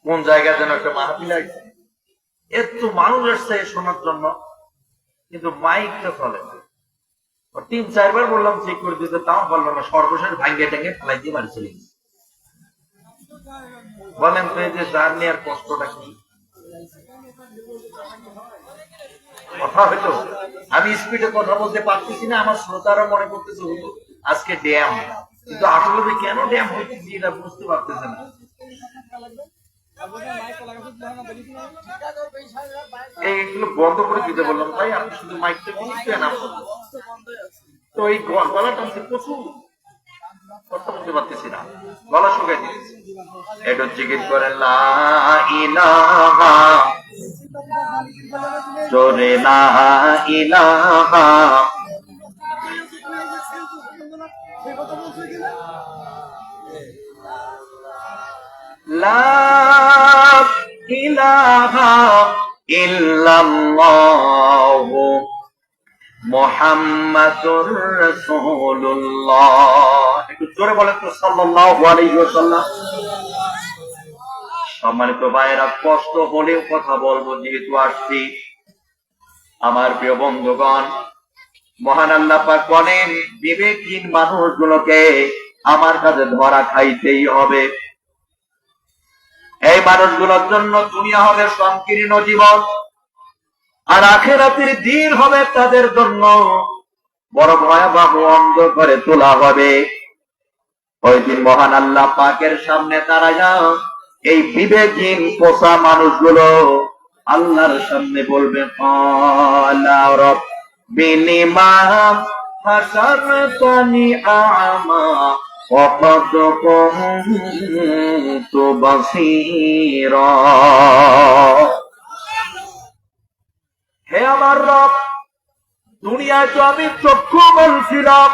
কোন জায়গায় যেন একটা মাহফিল আছে, এত মানুষ এসছে শোনার জন্য, কিন্তু মাইকটা চলে না। 3-4 বার বললাম চেক করে দিতে, তাও বললো না। সর্বশেষ ভাঙ্গে টাঙ্গে ফেলাই দিয়ে বাড়ি চলে গেছে। বলেন তো এই যে জার্নি আর কষ্টটা কি? কথা হইতো আমি স্পিডে কথা বলতে পারতেছি না, আমার শ্রোতারা মনে করতেছে আজকে ড্যাম, কিন্তু আসলে যে কেন ড্যাম হইতেছি এটা বুঝতে পারতেছে না। এইগুলো বন্ধ করে দিতে বললাম, ভাই আপনি শুধু মাইকটা বুঝতেন। তো এই গলা টানছে প্রচুর, কথা বলতে পারতেছি না, গলা শুকাই দিতেছি। একটু জিজ্ঞেস করেন লা ইলাহা, জোরে লা ইলাহা, লা ইলাহা ইল্লাল্লাহু মুহাম্মাদুর রাসূলুল্লাহ। একটু জোরে বলেন তো সাল্লাল্লাহু আলাইহি ওয়াসাল্লাম। সম্মানিত ভাইয়েরা, কষ্ট হলেও কথা বলবো যেহেতু আসছি। আমার প্রিয় বন্ধুগণ, মহান আল্লাহ পাক বলেন বিবেকহীন মানুষগুলোকে আমার কাছে ধরা খাইতেই হবে। এই মানুষগুলোর জন্য দুনিয়া হবে সংকীর্ণ জীবন, আর আখিরাতের দিন হবে তাদের জন্য বড় ভয়াবহ অন্ধকারে তোলা হবে। ওই দিন মহান আল্লাহ পাকের সামনে দাঁড়ায়া এই বিবেকহীন পোষা মানুষগুলো আল্লাহর সামনে বলবে, ক্বালা রাব্বি লিমা হাশারতানি আ'মা ওয়া ক্বাদ কুনতু বাসীরা। হে আমার রব, দুনিয়ায় তো আমি চক্ষু বলছিলাম,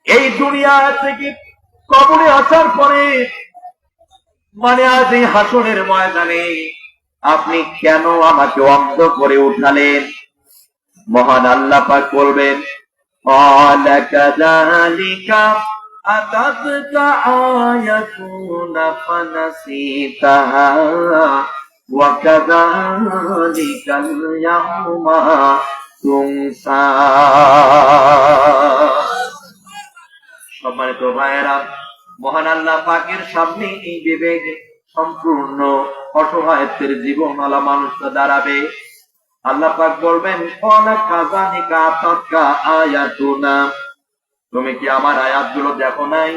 এই দুনিয়া থেকে কবরে আসার পরে, মানে আজ এই হাসরের ময়দানে আপনি কেন আমাকে অন্ধ করে উঠালেন? মহান আল্লাহ পাক বলবেন, ক্বালা কাযালিকা আতাতকা আয়াতুনা ফানাসিতাহা ওয়া কাযালিকাল ইয়াওমা তুনসা। সম্মানিত ভাইয়েরা, মহান আল্লাহ পাকের সামনে এই বিবেক সম্পূর্ণ অসহায়ত্বের জীবনওয়ালা মানুষটা দাঁড়াবে। আল্লাহ পাক বলবেন, ক্বালা কাযালিকা আতাতকা আয়াতুনা, তুমি কি আমার আয়াতগুলো দেখো নাই?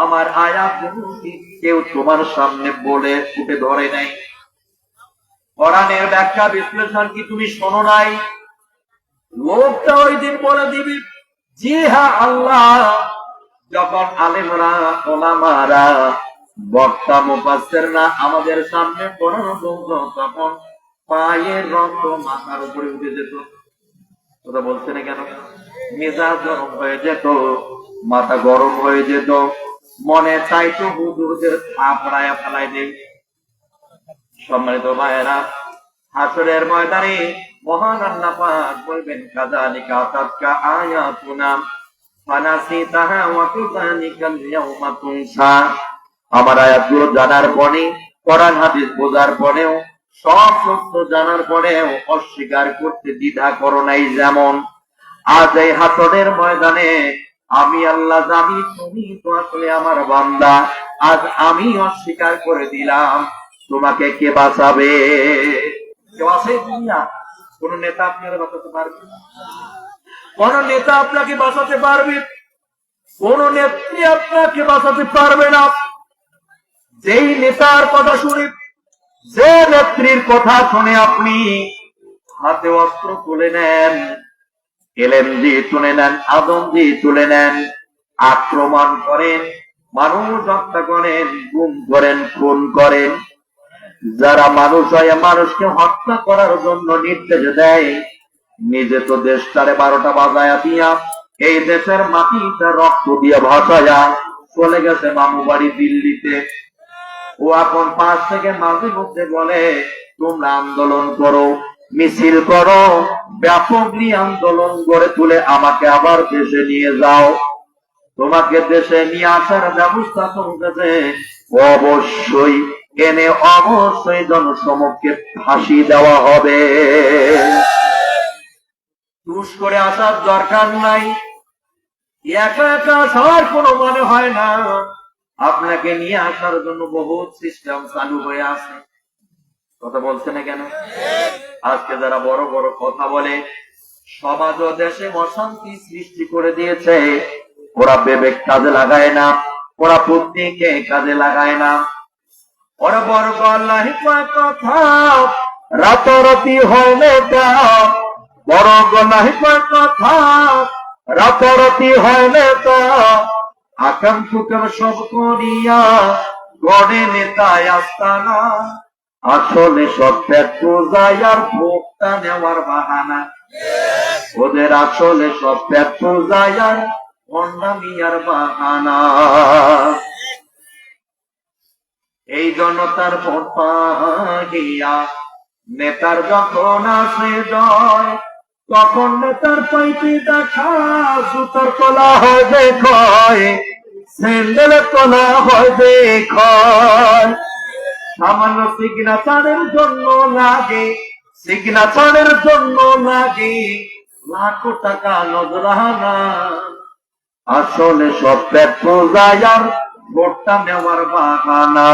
আমার আয়াতগুলো কি কেউ তোমার সামনে বলে ফুটে ধরে নাই? কোরআনের ব্যাখ্যা বিশ্লেষণ কি তুমি শোনো নাই? লোকটা ওই দিন বলে দিবি, জি হ্যাঁ আল্লাহ, যখন আলেমরা ওলামারা বক্তা মুফাসসিররা আমাদের সামনে কোরআন বলতো, তখন পায়ের রক্ত মাথার উপরে উঠে যেত। কথা বলছে না কেন? মেজাজ গরম হয়ে যেত, মাথা গরম হয়ে যেত, মনে চাইতো হুজুরদের থাপড়ায় ফেলাই দেই। সম্মানিত ভাইয়েরা, হাসরের ময়দানে মহান আল্লাহ পাক বলবেন, কাযালিকা আতাতকা আয়াতুনা ফানাসিতাহা ওয়া কাযালিকাল ইয়াওমা তুনসা। আমার আয়াতগুলো জানার পরে, কোরআন হাদিস বোঝার পরেও, সব সত্য জানার পরেও অস্বীকার করতে দ্বিধা করো নাই, যেমন আজ এই হাসরের ময়দানে আমি আল্লাহ জানি তুমি তো আসলে আমার বান্দা, আজ আমি অস্বীকার করে দিলাম, তোমাকে কে বাঁচাবে? কেউ আছে দুনিয়া? কোন নেতা আপনারা বাঁচাতে পারবে? কোন নেতা আপনাকে বাঁচাতে পারবে? কোন নেত্রী আপনাকে বাঁচাতে পারবে না। যেই নেতার কথা শুনে, যে নেত্রীর কথা শুনে আপনি হাতে অস্ত্র তুলে নেন, এলেম দিয়ে তুলে নেন, আদম দিয়ে তুলে নেন, আক্রমণ করেন, মানুষ হত্যা করেন, গুম করেন, খুন করেন, যারা মানুষ হয়ে মানুষকে হত্যা করার জন্য নির্দেশ দেয়, নিজে তো দেশটারে 12টা বাজায়া দিয়া এই দেশের মাটিটা রক্ত দিয়ে ভাসায়া চলে গেছে মামু বাড়ি দিল্লিতে। ও এখন 5 থেকে মাঝে মধ্যে বলে, তোমরা আন্দোলন করো, মিছিল করো, ব্যাপক আন্দোলন গড়ে তুলে আমাকে আবার দেশে নিয়ে যাও। তোমাকে দেশে নিয়ে আসার ব্যবস্থা চলতেছে, অবশ্যই এনে অবশ্যই জনসমক্ষে ফাঁসি দেওয়া হবে। টুস করে আসার দরকার নাই, একা একা আসার কোনো মানে হয় না। আপনাকে নিয়ে আসার জন্য বহুত সিস্টেম চালু হয়ে আছে। কথা বলছে না কেন? আজকে যারা বড় বড় কথা বলে, সমাজ ও দেশে অশান্তি সৃষ্টি করে দিয়েছে, ওরা বিবেক কাজে লাগায় না, ওরা বুদ্ধিকে কাজে লাগায় না। ওরা বড় গলায় কয় কথা, রাতারাতি হয় নেতা। বড় গলায় কয় কথা, রাতারাতি হয় নেতা। আকাম কুকাম সব করিয়া গড়ে নেতায় আস্তানা, আসলে সব পেট পূজায় আর ভোক্তা নেওয়ার বাহানা। ওদের আসলে সব পেট পূজায় আর ভণ্ডামিয়ার বাহানা। এই জনতার ভোট পাইয়া নেতার যখন আসে জয়, তখন নেতার পাইতে দেখা জুতার তলা হয় দেখয়, স্যান্ডেলের তলা হয় দেখয়। সামান্য সিগনেচারের জন্য লাগে, সিগনেচারের জন্য লাগে লাখো টাকা নজরানা। আসলে সব পেট পূজায় আর ভোটটা নেওয়ার বাহানা।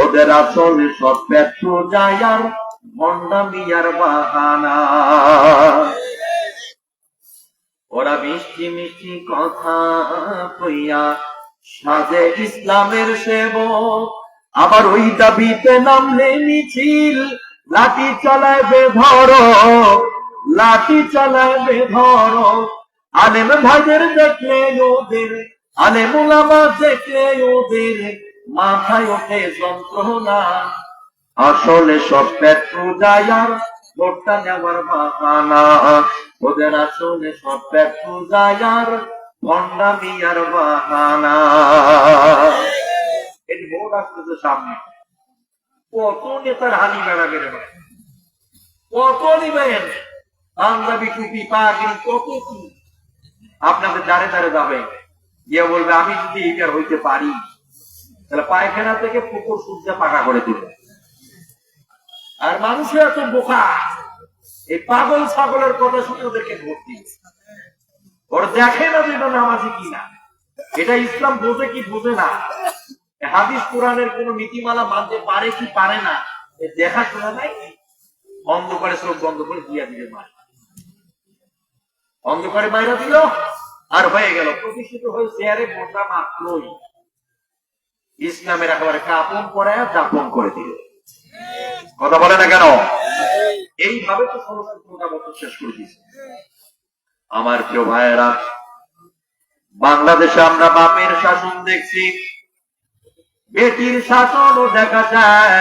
ওদের আসলে সব পেট পূজায় আর ভণ্ডামিয়ার বাহানা। ওরা মিষ্টি মিষ্টি কথা কইয়া সাজে ইসলামের সেবক, আবার ওই দাবিতে নামলে মিছিল লাঠি চালায় বেধড়ক, লাঠি চালায় বেধড়ক। আলেম ভাইদের দেখলে ওদের, আলেম ওলামা দেখলে ওদের মাথায় ওঠে যন্ত্রণা। আসলে সব পেট পূজায় আর ভোটটা নেওয়ার বাহানা। ওদের আসলে সব পেট পূজায় আর ভণ্ডামিয়ার বাহানা। এই ভোট আসতেছে সামনে, কত নেতার হানি বেড়া বেড়ে বেড়ে, কত নিবেন পাঞ্জাবি টুপি পাগড়ি কত কি। আপনাদের দ্বারে দ্বারে যাবে, গিয়ে বলবে আমি যদি এইটার হইতে পারি, তাহলে পায়খানা থেকে পুকুর সূর্যে পাকা করে দিবে। আর মানুষের এত বোকা, এই পাগল ছাগলের কথা শুনে ওদেরকে ভোট দিয়েছে। ওরা দেখে না যে নামাজি কিনা, এটা ইসলাম বোঝে কি বোঝে না, হাদিস কোরআনের কোন নীতিমালা মানতে পারে কি পারে না, দেখা শোনা নাই। অন্ধকারে চোখ বন্ধ করে দিয়া দিলে মার, অন্ধকারে বাইরে দিল আর হয়ে গেল, প্রতিষ্ঠিত হয়ে চেয়ারে বসা মাত্রই ইসলামের একেবারে কাপন পরে দাপন করে দিল। কথা বলে না কেন? এইভাবে তো 16-17টা বছর শেষ করে দিয়েছে। আমার প্রিয় ভাইয়েরা, বাংলাদেশে আমরা বাপের শাসন দেখছি, বেটির শাসনও দেখা যায়,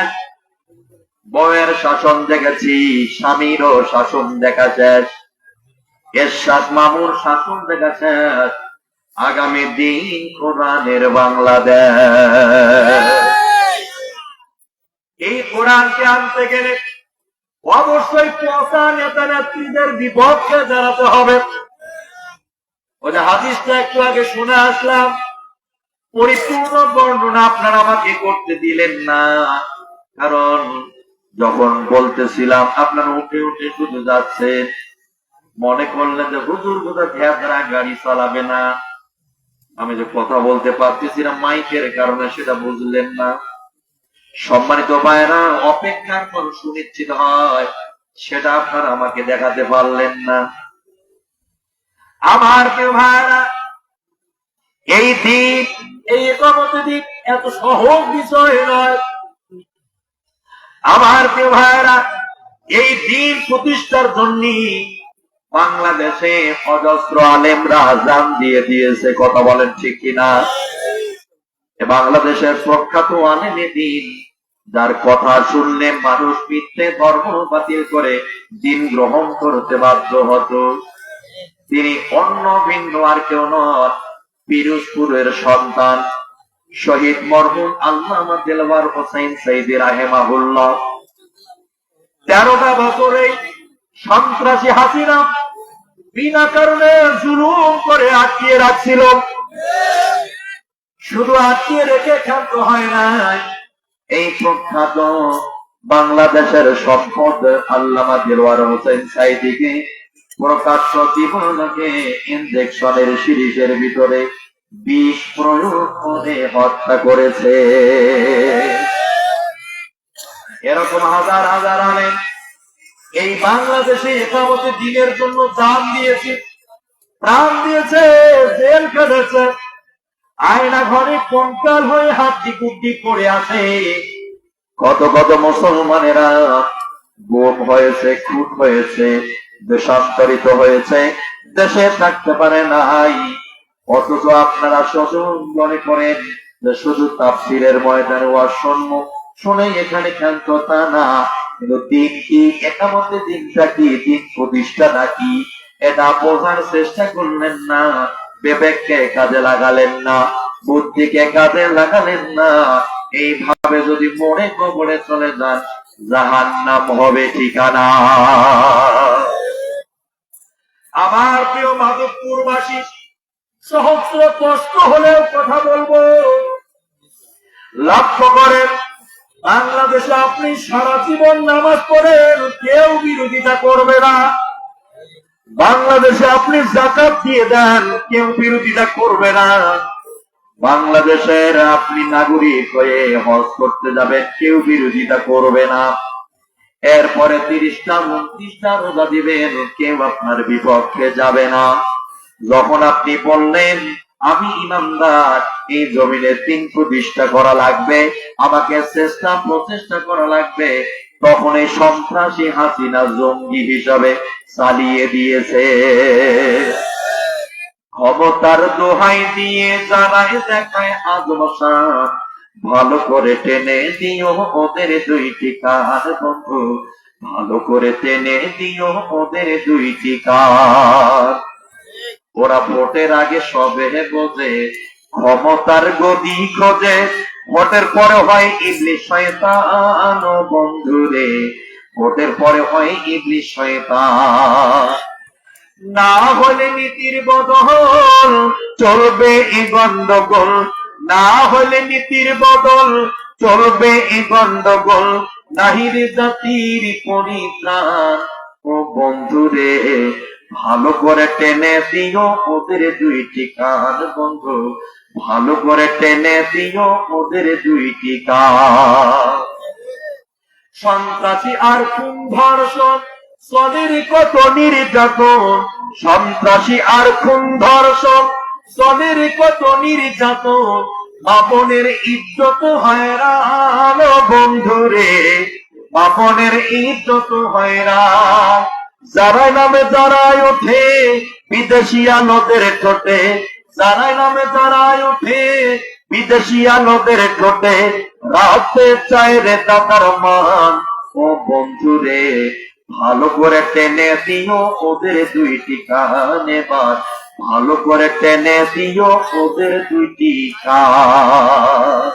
বউয়ের শাসন দেখেছি, স্বামীরও শাসন দেখা শেষ, এরশাদ মামুর শাসন দেখা শেষ, আগামী দিন কোরআনের বাংলাদেশ। এই কোরআনকে আনতে গেলে অবশ্যই পচা নেতা নেত্রীদের বিপক্ষে দাঁড়াতে হবে। ওই যে হাদিসটা একটু আগে শুনে আসলাম, পরিপূর্ণ বর্ণনা আপনারা আমাকে করতে দিলেন না, কারণ যখন বলতেছিলাম আপনারা উঠে উঠে শুধু যাচ্ছেন, মনে করলেন যে হুজুর বোধহয় ভেদরা গাড়ি চালাবে না। আমি যে কথা বলতে পারতেছিলাম মাইকের কারণে সেটা বুঝলেন না। সম্মানিত ভাইরা, অপেক্ষার পর সুনিশ্চিত হয়, সেটা আপনারা আমাকে দেখাতে পারলেন না। আমার কেউ ভাইরা, এই দিক, এই একামতের দিক এত সহজ বিষয় নয়। আমার কেউ ভাইরা, এই দিন প্রতিষ্ঠার জন্য বাংলাদেশে অজস্র আলেমরা জান দিয়ে দিয়েছে। কথা বলেন ঠিক কিনা? বাংলাদেশের প্রখ্যাত আলেম দিন, যার কথা শুনলে মানুষ মিথ্যে ধর্ম বাতিল করে দিন গ্রহণ করতে বাধ্য হতো, তিনি অন্য ভিন্ন আর কেউ নন, পিরোজপুরের সন্তান শহীদ মরহুম আল্লামা দেলওয়ার হোসেন সাইদি রাহিমাহুল্লাহ। 13টা বছরে সন্ত্রাসী হাসিনা বিনা কারণে জুলুম করে আটকিয়ে রাখছিল। শুধু আটকিয়ে রেখে ক্ষান্ত হয় নাই, এই প্রখ্যাত বাংলাদেশের সম্পদ আল্লামা দেলওয়ার হোসেন সাইদিকে প্রকাশ্য জীবনকে ইনজেকশনের সিরিজের ভিতরে বিষ প্রয়োগ করে হত্যা করেছে। এরকম হাজার হাজার আলেম এই বাংলাদেশে একামতে দিনের জন্য জান দিয়েছে, প্রাণ দিয়েছে, জেল কেটেছে, আয়না ঘরে কঙ্কাল হয়ে হাড্ডি কুড্ডি পড়ে আছে। কত কত মুসলমানেরা গুম হয়েছে, খুন হয়েছে, দেশান্তরিত হয়েছে, দেশে থাকতে পারে নাই। অথচ আপনারা স্বজন মনে করেন যে শুধু তাফসীরের ময়দানে ওয়াজ শুনবো, শুনে এখানে ক্ষান্ত, তা না। কিন্তু দিন কি, একামতে দিনটা কি, দিন প্রতিষ্ঠা নাকি, এটা বোঝার চেষ্টা করলেন না, বিবেককে কাজে লাগালেন না, বুদ্ধিকে কাজে লাগালেন না। এইভাবে যদি মরে কবরে চলে যান, জাহান্নাম হবে ঠিকানা। আমার প্রিয় মাধবপুরবাসী, সহস্র কষ্ট হলেও কথা বলবো, লক্ষ্য করেন, বাংলাদেশে আপনি সারা জীবন নামাজ পড়েন, কেউ বিরোধিতা করবে না। বাংলাদেশে আপনি যাকাত দিয়ে দেন, কেউ বিরোধিতা করবে না। বাংলাদেশের আপনি নাগরিক হয়ে হজ করতে যাবেন, কেউ বিরোধিতা করবে না। এরপরে 30টা 29টা রোজা দিবেন, কেউ আপনার বিপক্ষে যাবে না। যখন আপনি বললেন আমি ইমানদার, এই জমিনে 3 প্রতিষ্ঠা করা লাগবে, আমাকে প্রচেষ্টা করা লাগবে, তখন এই সন্ত্রাসী হাসিনা জঙ্গি হিসাবে চালিয়ে দিয়েছে। ক্ষমতার দোহাই দিয়ে জানায় দেখায় আজমশান, ভালো করে টেনে দিও ওদের 2টি কান বন্ধু, ভালো করে টেনে দিও ওদের 2টি কান। ওরা ভোটের আগে সবে বোঝে, ক্ষমতার গদি খোঁজে, ভোটের পরে হয় ইবলিশ শয়তান বন্ধুরে, ভোটের পরে হয় ইবলিশ শয়তান। না হলে নীতির বদল চলবে এ গন্ডগোল, না হলে নীতির বদল চলবে এ গন্ডগোল, নাহির জাতির পরিত্রাণ ও বন্ধুরে, ভালো করে টেনে দিও ওদের 2টি কান বন্ধু, ভালো করে টেনে দিও ওদের 2টি কান। সন্ত্রাসী আর খুন ধর্ষণ, সদের কত নির্যাতন, সন্ত্রাসী আর খুন ধর্ষণ, সদের কত নির্যাতন, বাপনের ইজ্জত হয়রান বন্ধুরে, বাপনের ইজ্জত হয় না। যারাই নামে যারাই ওঠে বিদেশি আলোদের ঠোঁটে, যারাই নামে যারাই ওঠে বিদেশি আলোদের ঠোঁটে, রাখতে চায় রে দাদার মান। ও বন্ধুরে ভালো করে টেনে দিও ওদের দুইটি কানে বাদ, ভালো করে টেনে দিও ওদের দুইটি কান।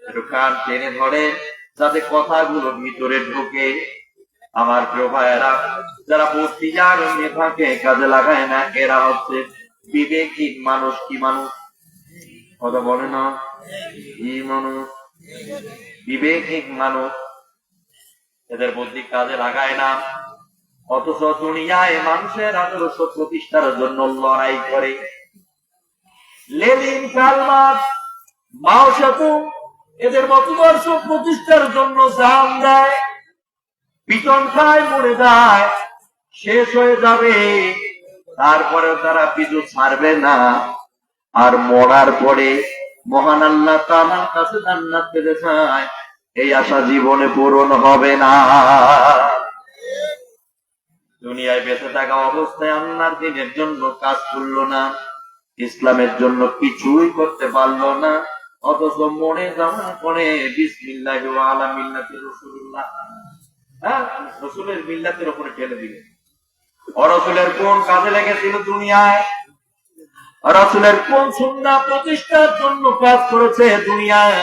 একটু কান টেনে ধরে যাতে কথাগুলো ভিতরে ঢোকে। আমার প্রিয় ভাইয়েরা, যারা বস্তিয়ার মেধাকে কাজে লাগায় না, এরা হচ্ছে বিবেকহীন মানুষ। কি মানুষ? কথা বলে না, কি মানুষ? বিবেকহীন মানুষ। এদের বুদ্ধি কাজে লাগায় না, অথচ দুনিয়ায় মানুষের আদর্শ প্রতিষ্ঠার জন্য লড়াই করে। লেনিন, কার্ল মার্কস, মাও সেতুং এদের মতদর্শ প্রতিষ্ঠার জন্য জান দেয়, পিটন খায়, মরে যায়, শেষ হয়ে যাবে। তারপরেও তারা পিছু ছাড়বে না। আর মরার পরে মহান আল্লাহ তাআলার কাছে জান্নাত পেতে চায়, এই আশা জীবনে পূরণ হবে না। দুনিয়ায় বেঁচে থাকা অবস্থায় আল্লাহর দ্বীনের জন্য কাজ করলো না, ইসলামের জন্য কিছুই করতে পারলো না, অথচ মরে যাওয়ার পরে বিসমিল্লাহি ওয়া আলা মিল্লাতি রাসূলুল্লাহ, রাসূলের মিল্লাতের উপরে ঠেলে দিলেন। রাসূলের কোন কাজে লেগেছিল দুনিয়ায়? রাসূলের কোন সুন্নাহ প্রতিষ্ঠার জন্য কাজ করেছে দুনিয়ায়?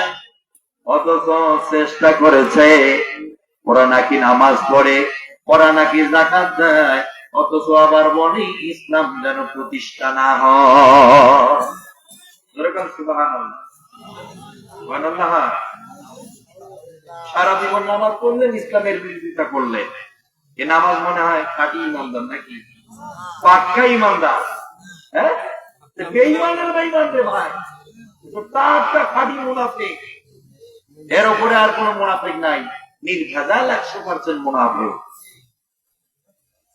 অথচ চেষ্টা করেছে, ওরা নাকি নামাজ পড়ে, ওরা নাকি যাকাত দেয়, অথচ আবার বলে ইসলাম যেন প্রতিষ্ঠা না হয়। সুবহানাল্লাহ, সুবহানাল্লাহ। সারা জীবন নামাজ পড়লেন, ইসলামের বিরোধিতা করলেন। এ নামাজ মনে হয় খাঁটি ইমানদার নাকি? পাক্কা ইমানদার? হ্যাঁ, বেঈমানের বেঈমান রে ভাই, তারটা খাঁটি মুনাফিক। এর উপরে আর কোন মুনাফিক নাই, নির্ভেজাল 100% মুনাফিক।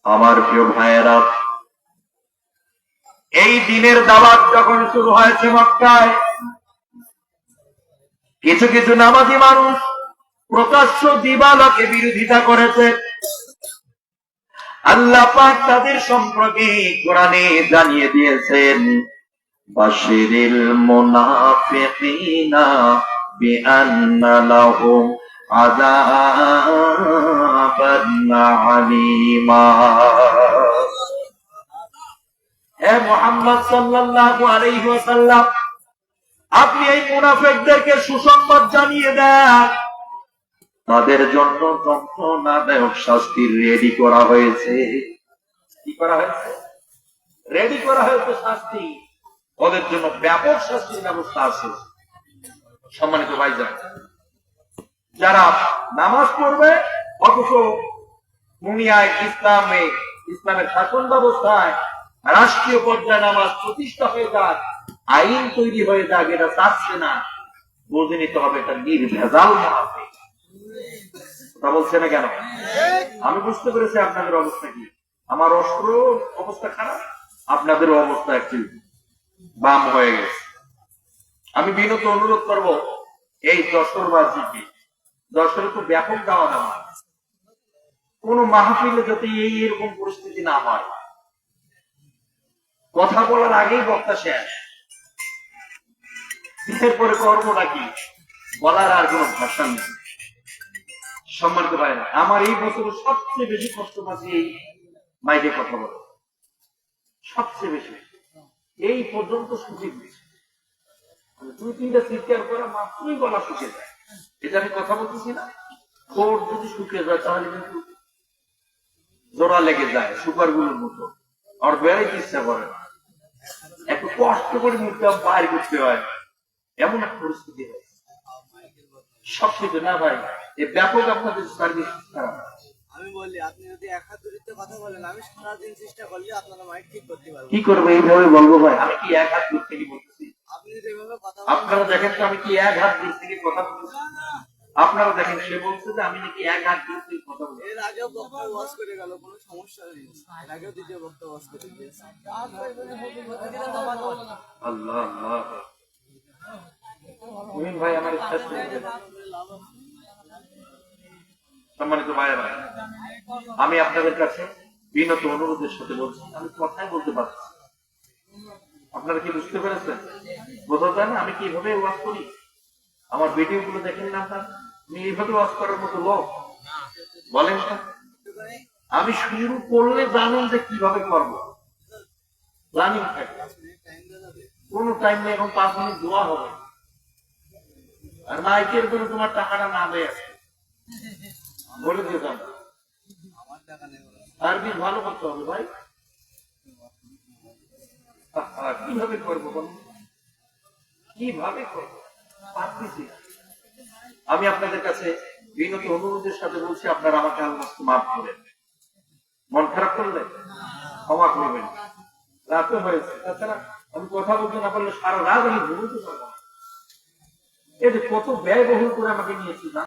আমার প্রিয় ভাইয়েরা, এই দিনের দাওয়াত যখন শুরু হয়েছে মক্কায়, কিছু কিছু নামাজি মানুষ প্রকাশ্য দিবালোকে বিরোধিতা করেছে। আল্লাহ পাক তাদের সম্পর্কে কোরআনে জানিয়ে দিয়েছেন, বাশিরিল মুনাফিকিনা বিআন্না লাহুম আযাবান আলীমা। হে মুহাম্মদ সাল্লাল্লাহু আলাইহি ওয়াসাল্লাম, আপনি এই মুনাফিকদেরকে সুসংবাদ জানিয়ে দেন, তাদের জন্য যন্ত্রণাদায়ক শাস্তি রেডি করা হয়েছে। কি করা হয়েছে? রেডি করা হয়েছে শাস্তি। ওদের জন্য ব্যাপক শাস্তির ব্যবস্থা আছে। সম্মানিত ভাইজান, যারা নামাজ পড়বে অথচ দুনিয়ায় ইসলামের শাসন ব্যবস্থায় রাষ্ট্রীয় পর্যায়ে নামাজ প্রতিষ্ঠা হয়ে যাক, আইন তৈরি হয়ে যাক, এটা চাচ্ছে না, বুঝে নিতে হবে এটা নির্ভেজাল মুনাফিক। কথা বলছে না কেন? আমি বুঝতে পেরেছি আপনাদের অবস্থা কি। আমার অস্ত্র অবস্থা খারাপ, আপনাদের অবস্থা একটু বাম হয়ে গেছে। আমি বিনত অনুরোধ করব, এই যশোরবাসীকে, যশোরে তো ব্যাপক দাওয়া দেওয়া, কোন মাহফিলে যাতে এইরকম পরিস্থিতি না হয়। কথা বলার আগেই বক্তা শেষ, এরপরে কর্মটা কি, বলার আর কোন ভাষা নেই। সম্মানিত ভাইরা, আমার এই বছর সবচেয়ে বেশি কষ্ট পাচ্ছি এই মাইকে কথা বলে, সবচেয়ে বেশি। এই পর্যন্ত শুকিয়ে দিয়েছে, 2-3টা চিৎকার করা মাত্রই গলা শুকিয়ে যায়। এটা আমি কথা বলতেছি না, ঠোঁট যদি শুকিয়ে যায় তাহলে কিন্তু জোড়া লেগে যায় সুপার গুলোর মতো, আর বেড়াইতে ইচ্ছা করে না, একটু কষ্ট করে মুখটা বাইর করতে হয়, এমন একটা পরিস্থিতি হয়। সবকিছু না ভাই, এই ব্যাপক আপনাদের সার্ভিস খারাপ। আমি বলি, আপনি যদি এক হাত দূরত্বে কথা বলেন, আমি সারাদিন চেষ্টা করলে আপনারা মাইক ঠিক করতে পারবেন। কি করবো এইভাবে বলবো ভাই? আমি কি এক হাত দূর থেকে বলতেছি? আপনি যদি এভাবে কথা আপনারা দেখেন তো আমি কি এক হাত দূর থেকে কথা বলতেছি? আপনারা দেখেন, সে বলছে যে আমি নাকি এক হাত দূর থেকে কথা বলছি। এর আগেও বক্তব্য ওয়াজ করে গেল, কোনো সমস্যা নেই। এর আগেও দ্বিতীয় বক্তব্য ওয়াজ করে দিয়েছে। আল্লাহ আল্লাহ, ভাই আমার ইচ্ছা ছিল। সম্মানিত ভাইয়েরা, আমি আপনাদের কাছে বিনত অনুরোধের সাথে বলছি, আমি কথাই বলতে পারছি না। আপনারা কি বুঝতে পেরেছেন? বোঝা যায় না আমি কিভাবে ওয়াজ করি? আমার ভিডিও গুলো দেখেন না আপনার? আমি এইভাবে ওয়াজ করার মতো লোক বলেন না? আমি শুরু করলে জানেন যে কিভাবে করবো, প্ল্যানিং থাকে, কোন টাইম নেই। এখন 5 মিনিট দোয়া হবে, আর মাইকের জন্য তোমার টাকাটা না দেয় বলে দিয়ে যাবো। আমার টাকা নেই বলে। আরবি ভালো করতে হবে ভাই। কিভাবে করবো বলুন? কিভাবে করবো? পারতেছি না। আমি আপনাদের কাছে বিনত অনুরোধের সাথে বলছি, আপনারা আমাকে আল্লাহ মাফ করেন। মন খারাপ করলে ক্ষমা করবেন। রাতে হয়েছে, তাছাড়া আমি কথা বলতে না পারলে সারা রাত আমি ঘুমোতে পারবো না। এই যে কত ব্যয়বহুল করে আমাকে নিয়েছি না।